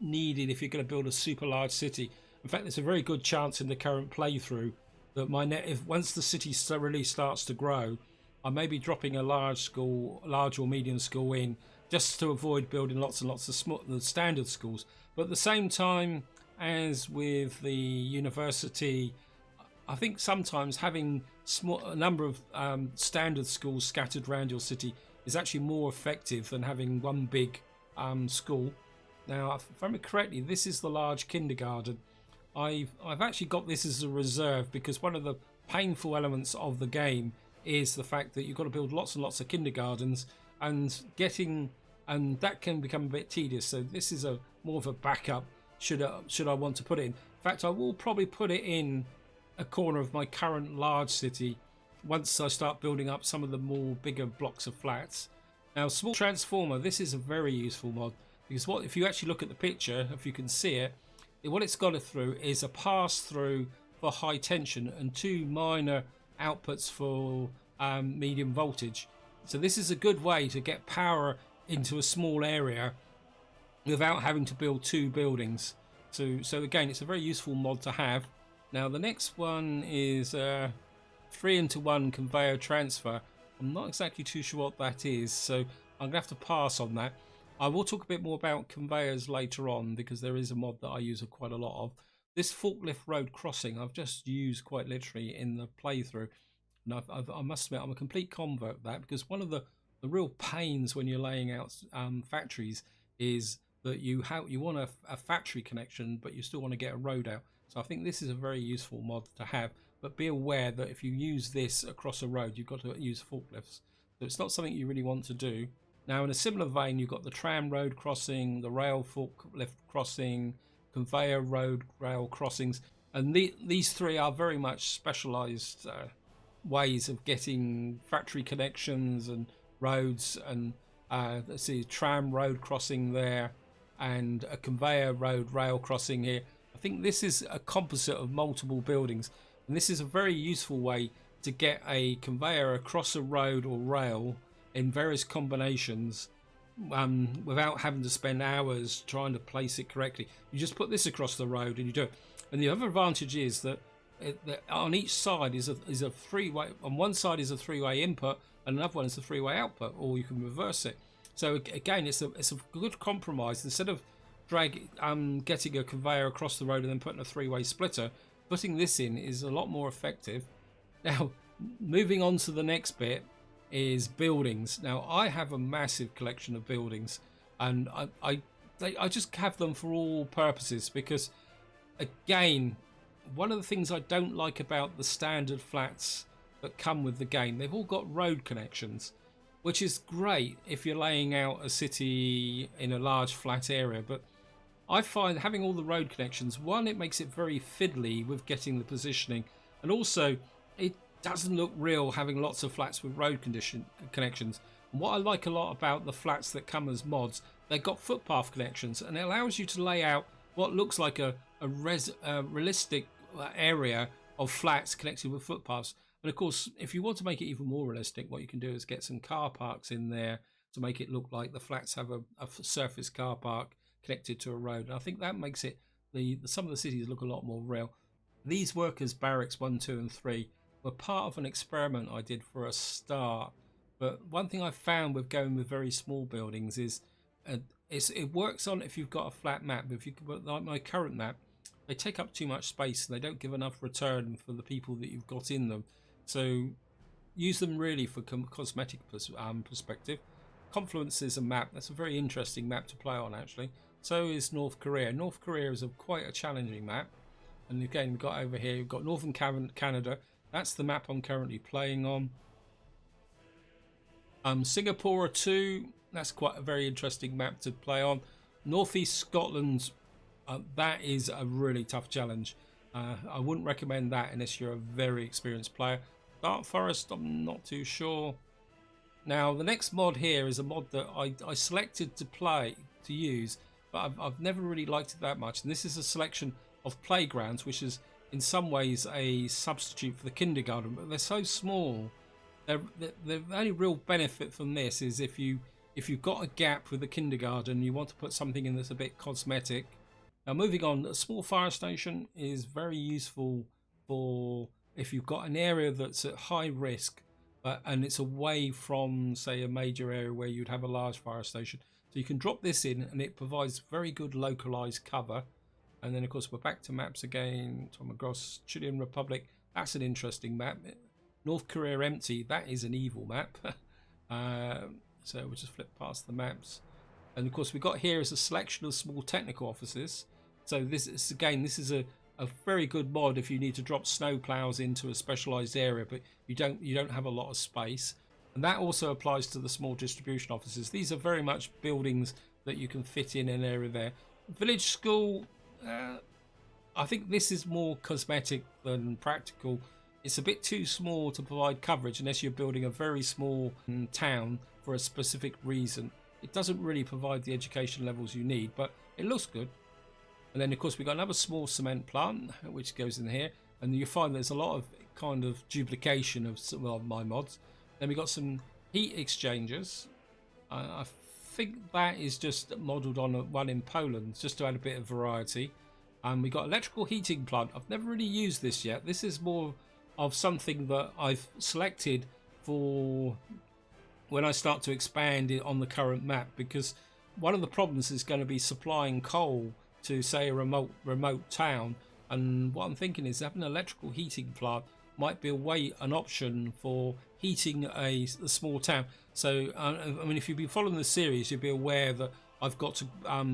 needed if you're going to build a super large city. In fact, there's a very good chance in the current playthrough that if once the city really starts to grow, I may be dropping a large or medium school in, just to avoid building lots and lots of the standard schools. But at the same time, as with the university, I think sometimes having a number of standard schools scattered around your city is actually more effective than having one big school. Now, if I remember correctly, this is the large kindergarten. I've actually got this as a reserve because one of the painful elements of the game is the fact that you've got to build lots and lots of kindergartens, and that can become a bit tedious. So this is more of a backup should I want to put it in. In fact, I will probably put it in a corner of my current large city once I start building up some of the more bigger blocks of flats. Now, small transformer, this is a very useful mod, because what if you actually look at the picture, if you can see it, what it's got through is a pass through for high tension and two minor outputs for medium voltage. So this is a good way to get power into a small area without having to build two buildings. So again, it's a very useful mod to have. Now the next one is 3-into-1 conveyor transfer. I'm not exactly too sure what that is, so I'm gonna have to pass on that. I will talk a bit more about conveyors later on, because there is a mod that I use quite a lot of. This forklift road crossing I've just used quite literally in the playthrough, and I must admit I'm a complete convert to that, because one of the real pains when you're laying out factories is that you want a factory connection, but you still want to get a road out. So I think this is a very useful mod to have, but be aware that if you use this across a road, you've got to use forklifts. So it's not something you really want to do. Now, in a similar vein, you've got the tram road crossing, the rail forklift crossing, conveyor road rail crossings, and these three are very much specialized ways of getting factory connections and roads. And let's see, tram road crossing there and a conveyor road rail crossing here. I think this is a composite of multiple buildings, and this is a very useful way to get a conveyor across a road or rail in various combinations without having to spend hours trying to place it correctly. You just put this across the road and you do it. And the other advantage is that, on each side is a three-way. On one side is a three-way input, and another one is a three-way output, or you can reverse it. So again, it's a good compromise. Instead of getting a conveyor across the road and then putting a three-way splitter, putting this in is a lot more effective. Now, moving on to the next bit is buildings. Now, I have a massive collection of buildings, and I just have them for all purposes, because again, one of the things I don't like about the standard flats that come with the game, they've all got road connections, which is great if you're laying out a city in a large flat area. But I find having all the road connections, one, it makes it very fiddly with getting the positioning, and also it doesn't look real having lots of flats with road connections. And what I like a lot about the flats that come as mods, they've got footpath connections, and it allows you to lay out what looks like a realistic area of flats connected with footpaths. And of course, if you want to make it even more realistic, what you can do is get some car parks in there to make it look like the flats have a surface car park connected to a road. And I think that makes it some of the cities look a lot more real. These workers barracks 1, 2 and 3 were part of an experiment I did for a start. But one thing I found with going with very small buildings is it works on if you've got a flat map. If you like my current map, they take up too much space and they don't give enough return for the people that you've got in them. So use them really for cosmetic perspective. Confluence is a map that's a very interesting map to play on, actually. So is North Korea. North Korea is quite a challenging map. And again, we've got over here, we've got Northern Canada. That's the map I'm currently playing on. Singapore 2, that's quite a very interesting map to play on. Northeast Scotland, that is a really tough challenge. I wouldn't recommend that unless you're a very experienced player. Dark Forest, I'm not too sure. Now, the next mod here is a mod that I selected to use, but I've never really liked it that much. And this is a selection of playgrounds, which is in some ways a substitute for the kindergarten, but they're so small. The only real benefit from this is if you've got a gap with the kindergarten, you want to put something in that's a bit cosmetic. Now, moving on, a small fire station is very useful for if you've got an area that's at high risk, and it's away from, say, a major area where you'd have a large fire station. So you can drop this in, and it provides very good localized cover. And then, of course, we're back to maps again. Tom McGross, Chilean Republic. That's an interesting map. North Korea empty. That is an evil map. So we'll just flip past the maps. And, of course, we've got here is a selection of small technical offices. So this is a very good mod if you need to drop snow plows into a specialized area, but you don't have a lot of space. And that also applies to the small distribution offices. These are very much buildings that you can fit in an area there. Village school, I think this is more cosmetic than practical. It's a bit too small to provide coverage unless you're building a very small town for a specific reason. It doesn't really provide the education levels you need, but it looks good. And then of course we've got another small cement plant which goes in here, and you find there's a lot of kind of duplication of some of my mods. Then we got some heat exchangers. I think that is just modelled on one in Poland, just to add a bit of variety. And we got electrical heating plant. I've never really used this yet. This is more of something that I've selected for when I start to expand it on the current map, because one of the problems is going to be supplying coal to, say, a remote town. And what I'm thinking is having an electrical heating plant might be an option for heating a small town. So I mean, if you've been following the series, you'll be aware that I've got to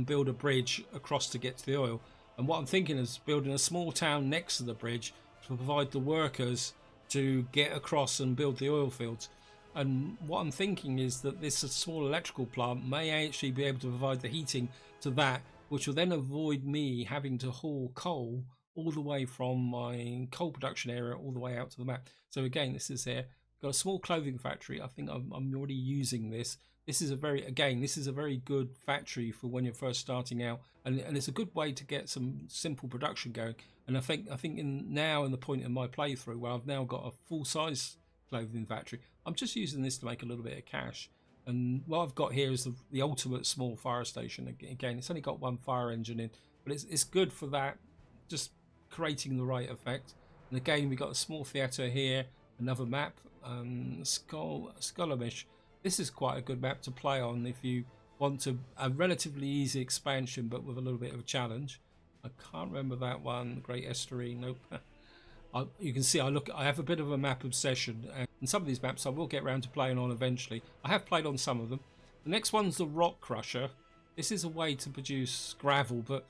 build a bridge across to get to the oil. And what I'm thinking is building a small town next to the bridge to provide the workers to get across and build the oil fields. And what I'm thinking is that this small electrical plant may actually be able to provide the heating to that, which will then avoid me having to haul coal all the way from my coal production area all the way out to the map. So again, this is here. Got a small clothing factory. I think I'm already using this. This is a very good factory for when you're first starting out, and it's a good way to get some simple production going. And I think now in the point in my playthrough where I've now got a full size clothing factory, I'm just using this to make a little bit of cash. And what I've got here is the ultimate small fire station. Again, it's only got one fire engine in, but it's good for that, just creating the right effect. And again, we got a small theatre here, another map, Skolamish. This is quite a good map to play on if you want a relatively easy expansion, but with a little bit of a challenge. I can't remember that one. Great Estuary, nope. You can see I have a bit of a map obsession, and some of these maps I will get around to playing on eventually. I have played on some of them. The next one's the Rock Crusher. This is a way to produce gravel, but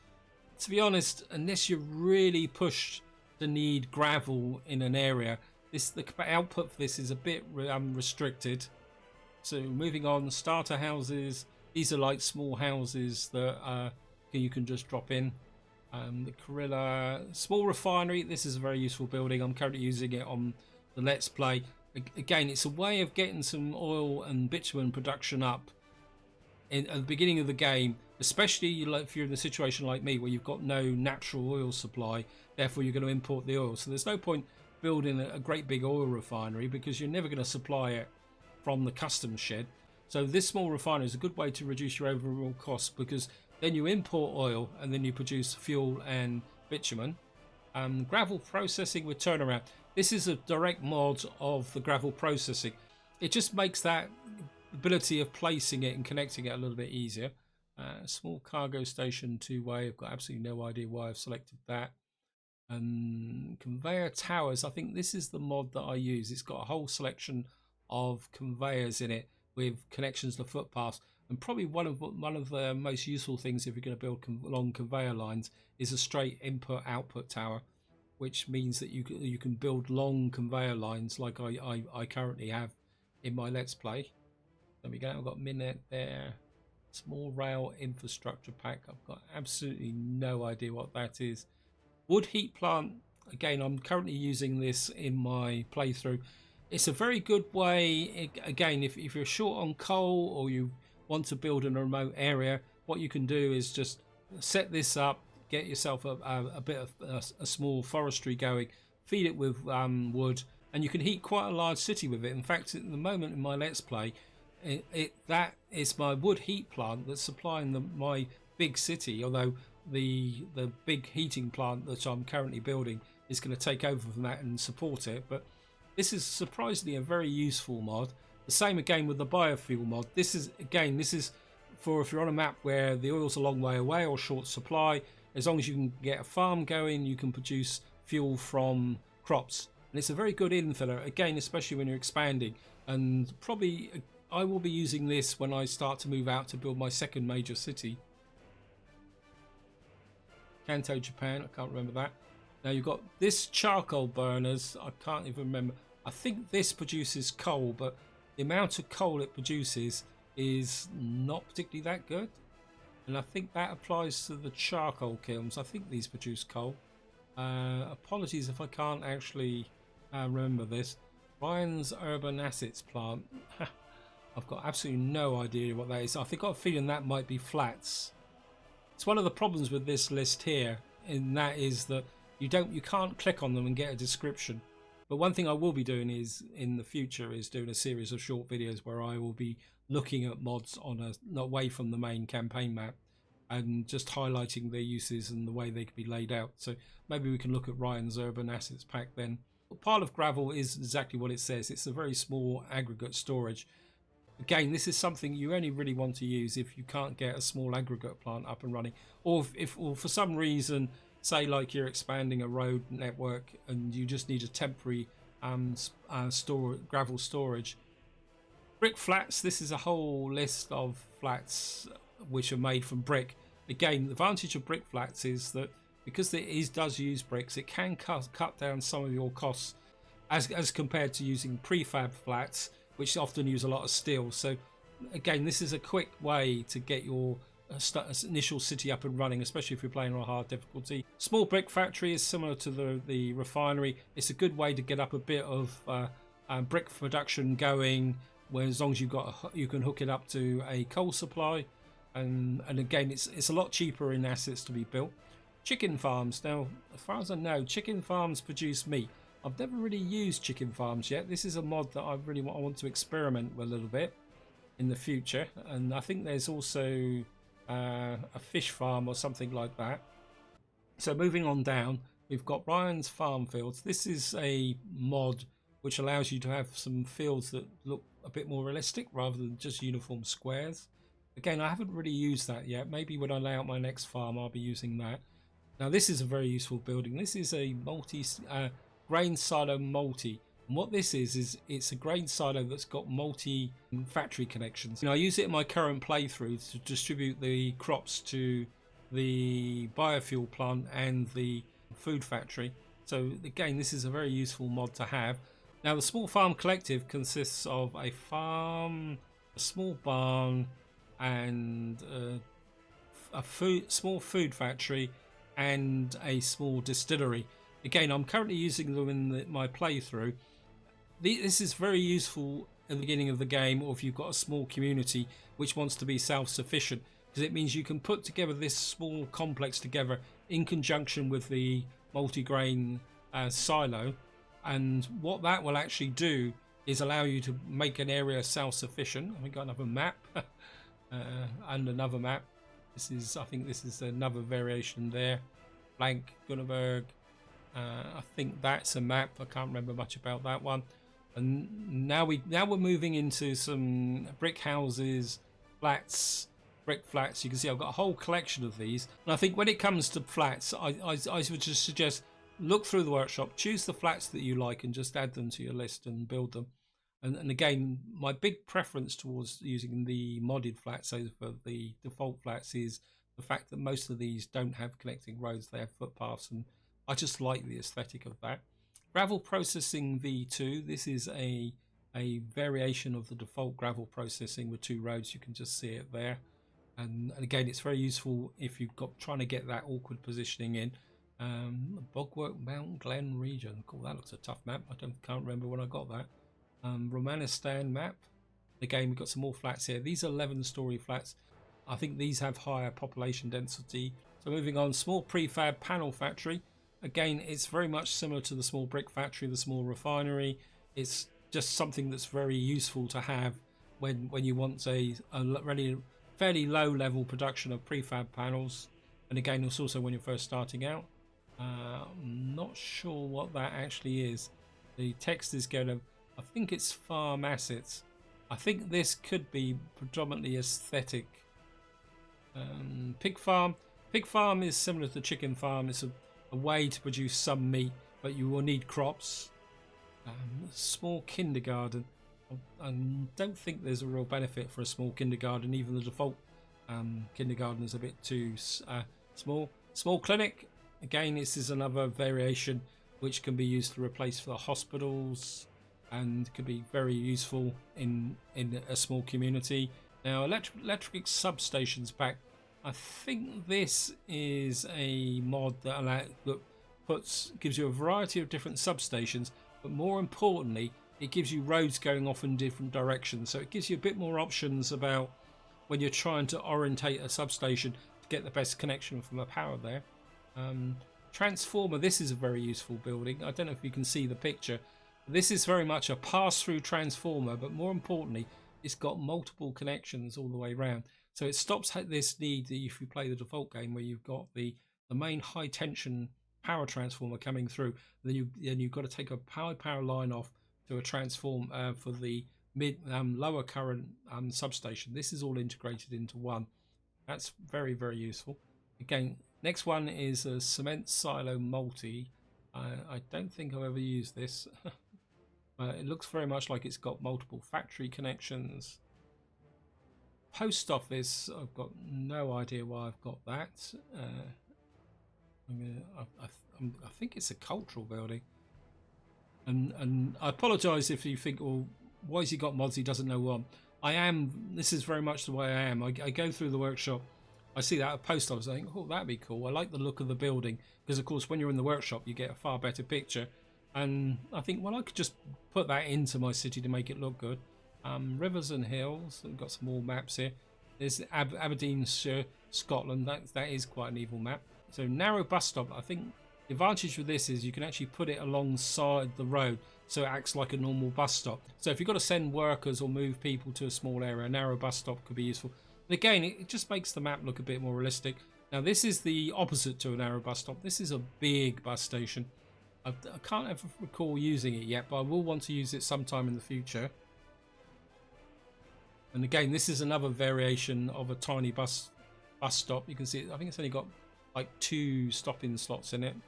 to be honest, unless you're really pushed to need gravel in an area, the output for this is a bit restricted. So moving on, starter houses. These are like small houses that you can just drop in. The Corilla small refinery. This is a very useful building. I'm currently using it on the Let's Play. Again, it's a way of getting some oil and bitumen production up at the beginning of the game, especially if you're in a situation like me where you've got no natural oil supply, therefore you're going to import the oil. So there's no point building a great big oil refinery because you're never going to supply it from the customs shed. So this small refinery is a good way to reduce your overall costs, because then you import oil and then you produce fuel and bitumen. Gravel processing with turnaround. This is a direct mod of the gravel processing. It just makes that ability of placing it and connecting it a little bit easier. Small cargo station two-way. I've got absolutely no idea why I've selected that. Conveyor towers. I think this is the mod that I use. It's got a whole selection of conveyors in it with connections to footpaths. And probably one of the most useful things if you're going to build long conveyor lines is a straight input-output tower, which means that you can build long conveyor lines like I currently have in my Let's Play. There we go. I've got Minute there. Small rail infrastructure pack. I've got absolutely no idea what that is. Wood heat plant. Again, I'm currently using this in my playthrough. It's a very good way. Again, if you're short on coal or you want to build in a remote area, what you can do is just set this up, get yourself a bit of a small forestry going, feed it with wood, and you can heat quite a large city with it. In fact, at the moment in my Let's Play, that is my wood heat plant that's supplying my big city, although the big heating plant that I'm currently building is going to take over from that and support it. But this is surprisingly a very useful mod. The same again with the biofuel mod. This is for if you're on a map where the oil's a long way away or short supply. As long as you can get a farm going, you can produce fuel from crops, and it's a very good infiller again, especially when you're expanding. And probably I will be using this when I start to move out to build my second major city. Kanto, Japan. I can't remember that. Now you've got this charcoal burners. I can't even remember. I think this produces coal, but the amount of coal it produces is not particularly that good. And I think that applies to the charcoal kilns. I think these produce coal. Apologies if I can't actually remember this. Ryan's Urban Assets plant. I've got absolutely no idea what that is. I think I've got a feeling that might be flats. It's one of the problems with this list here, and that is that you can't click on them and get a description. But one thing I will be doing is in the future is doing a series of short videos where I will be looking at mods on away from the main campaign map and just highlighting their uses and the way they can be laid out. So maybe we can look at Ryan's Urban Assets pack then. A pile of gravel is exactly what it says. It's a very small aggregate storage. Again, this is something you only really want to use if you can't get a small aggregate plant up and running, or or for some reason, say like you're expanding a road network and you just need a temporary gravel storage. Brick flats. This is a whole list of flats which are made from brick. Again, the advantage of brick flats is that because it does use bricks, it can cut down some of your costs as compared to using prefab flats, which often use a lot of steel. So again, this is a quick way to get your initial city up and running, especially if you're playing on a hard difficulty. Small brick factory is similar to the refinery. It's a good way to get up a bit of brick production going, where as long as you can hook it up to a coal supply, and again it's a lot cheaper in assets to be built. Chicken farms. Now, as far as I know, chicken farms produce meat. I've never really used chicken farms yet. This is a mod that I want to experiment with a little bit in the future, and I think there's also a fish farm or something like that. So moving on down, we've got Ryan's Farm Fields. This is a mod which allows you to have some fields that look a bit more realistic rather than just uniform squares. Again, I haven't really used that yet. Maybe when I lay out my next farm, I'll be using that. Now, this is a very useful building. This is a grain silo multi. And what this is it's a grain silo that's got multi factory connections. I use it in my current playthrough to distribute the crops to the biofuel plant and the food factory. So again, this is a very useful mod to have. Now, the small farm collective consists of a farm, a small barn, and a small food factory and a small distillery. Again, I'm currently using them in my playthrough. This is very useful at the beginning of the game, or if you've got a small community which wants to be self-sufficient, because it means you can put together this small complex together in conjunction with the multi-grain silo, and what that will actually do is allow you to make an area self-sufficient. I've got another map and another map. I think this is another variation there. Blank Gunneberg. I think that's a map. I can't remember much about that one. And now we're moving into some brick houses, flats, brick flats. You can see I've got a whole collection of these. And I think when it comes to flats, I would just suggest look through the workshop, choose the flats that you like, and just add them to your list and build them. And again, my big preference towards using the modded flats over the default flats is the fact that most of these don't have connecting roads, they have footpaths, and I just like the aesthetic of that. Gravel processing V2, this is a variation of the default gravel processing with 2 roads. You can just see it there. And again, it's very useful if you've got trying to get that awkward positioning in. Bogwork Mount Glen region. Cool, that looks a tough map. Can't remember when I got that. Romanistan map. Again, we've got some more flats here. These are 11-story flats. I think these have higher population density. So moving on, small prefab panel factory. Again, it's very much similar to the small brick factory, the small refinery. It's just something that's very useful to have when you want a really fairly low level production of prefab panels. And again, it's also when you're first starting out. I'm not sure what that actually is. The text is going to, I think it's farm assets. I think this could be predominantly aesthetic. Pig farm. Pig farm is similar to chicken farm. It's a way to produce some meat, but you will need crops. Small kindergarten. I don't think there's a real benefit for a small kindergarten. Even the default kindergarten is a bit too small. Small clinic. Again, this is another variation which can be used to replace for the hospitals and can be very useful in a small community. Now, electric substations pack. I think this is a mod that gives you a variety of different substations, but more importantly, it gives you roads going off in different directions. So it gives you a bit more options about when you're trying to orientate a substation to get the best connection from the power there. Transformer, this is a very useful building. I don't know if you can see the picture. This is very much a pass-through transformer, but more importantly, it's got multiple connections all the way around. So it stops this need that if you play the default game where you've got the main high tension power transformer coming through, then you've got to take a power line off to a transform for the lower current substation. This is all integrated into one. That's very, very useful. Again, next one is a cement silo multi. I don't think I've ever used this. It looks very much like it's got multiple factory connections. Post office, I've got no idea why I've got that. I think it's a cultural building. And I apologise if you think, well, why has he got mods he doesn't know what? This is very much the way I am. I go through the workshop, I see that at post office, I think, oh, that'd be cool. I like the look of the building, because of course when you're in the workshop you get a far better picture. And I think, well, I could just put that into my city to make it look good. Rivers and hills, we've got some more maps here. There's Aberdeenshire, Scotland, that is quite an evil map. So narrow bus stop, I think the advantage with this is you can actually put it alongside the road, so it acts like a normal bus stop. So if you've got to send workers or move people to a small area, a narrow bus stop could be useful. But again, it just makes the map look a bit more realistic. Now this is the opposite to a narrow bus stop. This is a big bus station. I can't ever recall using it yet, but I will want to use it sometime in the future. And again, this is another variation of a tiny bus stop. You can see, I think it's only got like 2 stopping slots in it. And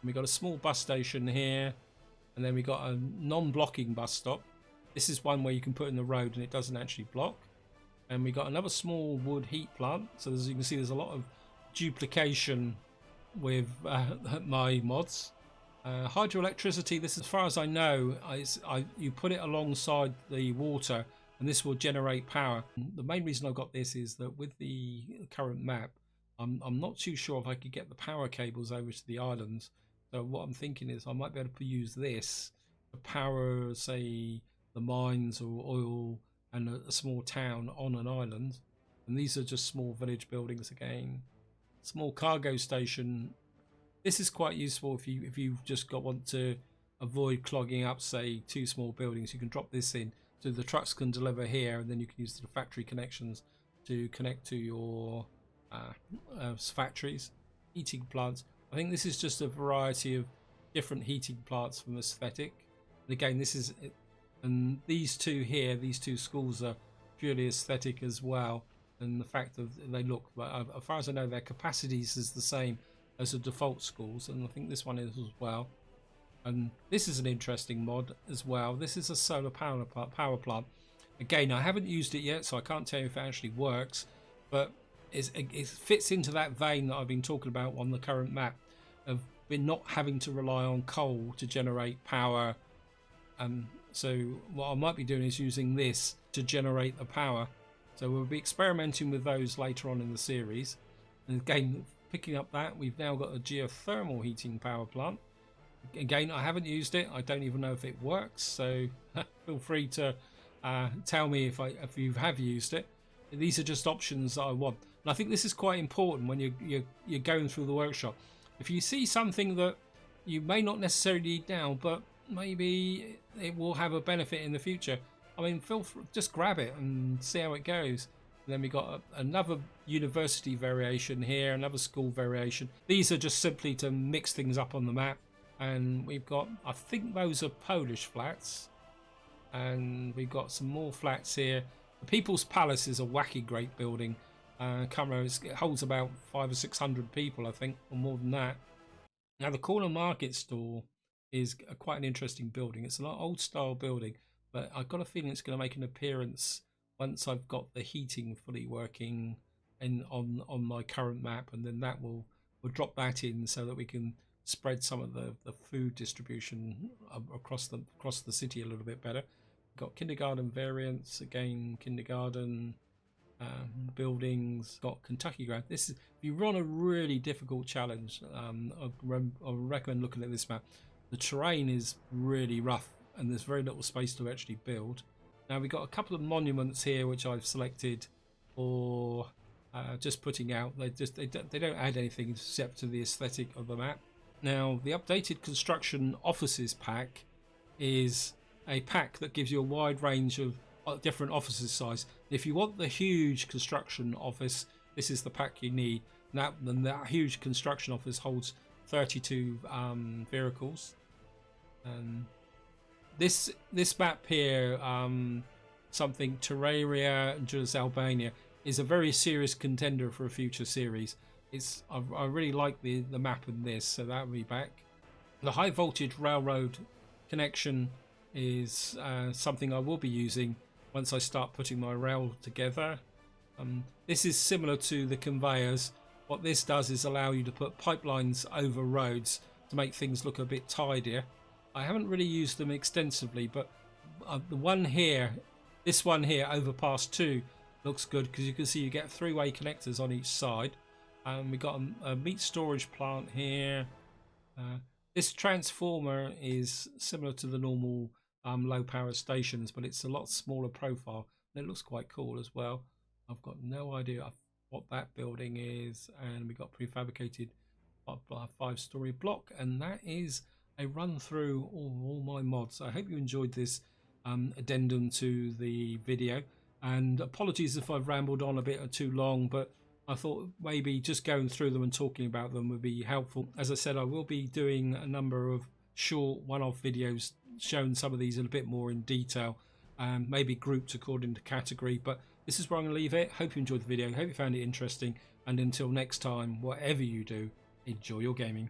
we've got a small bus station here, and then we've got a non-blocking bus stop. This is one where you can put in the road and it doesn't actually block. And we got another small wood heat plant. So as you can see, there's a lot of duplication with my mods. Hydroelectricity, this, as far as I know, you put it alongside the water and this will generate power. The main reason I got this is that with the current map, I'm not too sure if I could get the power cables over to the islands. So what I'm thinking is I might be able to use this to power, say, the mines or oil and a small town on an island. And these are just small village buildings again. Small cargo station. This is quite useful if you just want to avoid clogging up, say, 2 small buildings. You can drop this in so the trucks can deliver here, and then you can use the factory connections to connect to your factories. Heating plants. I think this is just a variety of different heating plants from aesthetic. And again, this is, and these two here, these 2 schools are purely aesthetic as well. And the fact that they look, as far as I know, their capacities is the same as the default schools, and I think this one is as well. And this is an interesting mod as well. This is a solar power plant. Again, I haven't used it yet, so I can't tell you if it actually works, but it fits into that vein that I've been talking about on the current map of we're not having to rely on coal to generate power. So what I might be doing is using this to generate the power. So we'll be experimenting with those later on in the series. And again, picking up that, we've now got a geothermal heating power plant. Again, I haven't used it. I don't even know if it works. So feel free to tell me if you have used it. These are just options that I want. And I think this is quite important when you're going through the workshop. If you see something that you may not necessarily need now, but maybe it will have a benefit in the future, I mean, feel free, just grab it and see how it goes. And then we got another university variation here, another school variation. These are just simply to mix things up on the map. And we've got, I think those are Polish flats. And we've got some more flats here. The People's Palace is a wacky great building. Can't remember, it holds about 500 or 600 people, I think, or more than that. Now the corner market store is quite an interesting building. It's an old style building, but I've got a feeling it's going to make an appearance once I've got the heating fully working on my current map, and then that we'll drop that in so that we can spread some of the food distribution across the city a little bit better. Got kindergarten variants, again kindergarten, Buildings, got Kentucky ground. This is, if you run a really difficult challenge, I recommend looking at this map. The terrain is really rough and there's very little space to actually build. Now we've got a couple of monuments here which I've selected for just putting out. They don't add anything except to the aesthetic of the map. Now the updated construction offices pack is a pack that gives you a wide range of different offices size. If you want the huge construction office, this is the pack you need. That huge construction office holds 32 vehicles. This map here, something Terraria and just Albania, is a very serious contender for a future series. I really like the map in this, so that'll be back. The high voltage railroad connection is something I will be using once I start putting my rail together. This is similar to the conveyors. What this does is allow you to put pipelines over roads to make things look a bit tidier. I haven't really used them extensively, but the one here, this one here, overpass 2, looks good because you can see you get 3-way connectors on each side. We've got a meat storage plant here. This transformer is similar to the normal low power stations, but it's a lot smaller profile and it looks quite cool as well. I've got no idea what that building is, and we got prefabricated 5-story block, and that is a run through all my mods. I hope you enjoyed this addendum to the video, and apologies if I've rambled on a bit or too long, but I thought maybe just going through them and talking about them would be helpful. As I said, I will be doing a number of short one-off videos showing some of these a bit more in detail, maybe grouped according to category, but this is where I'm going to leave it. Hope you enjoyed the video, hope you found it interesting, and until next time, whatever you do, enjoy your gaming.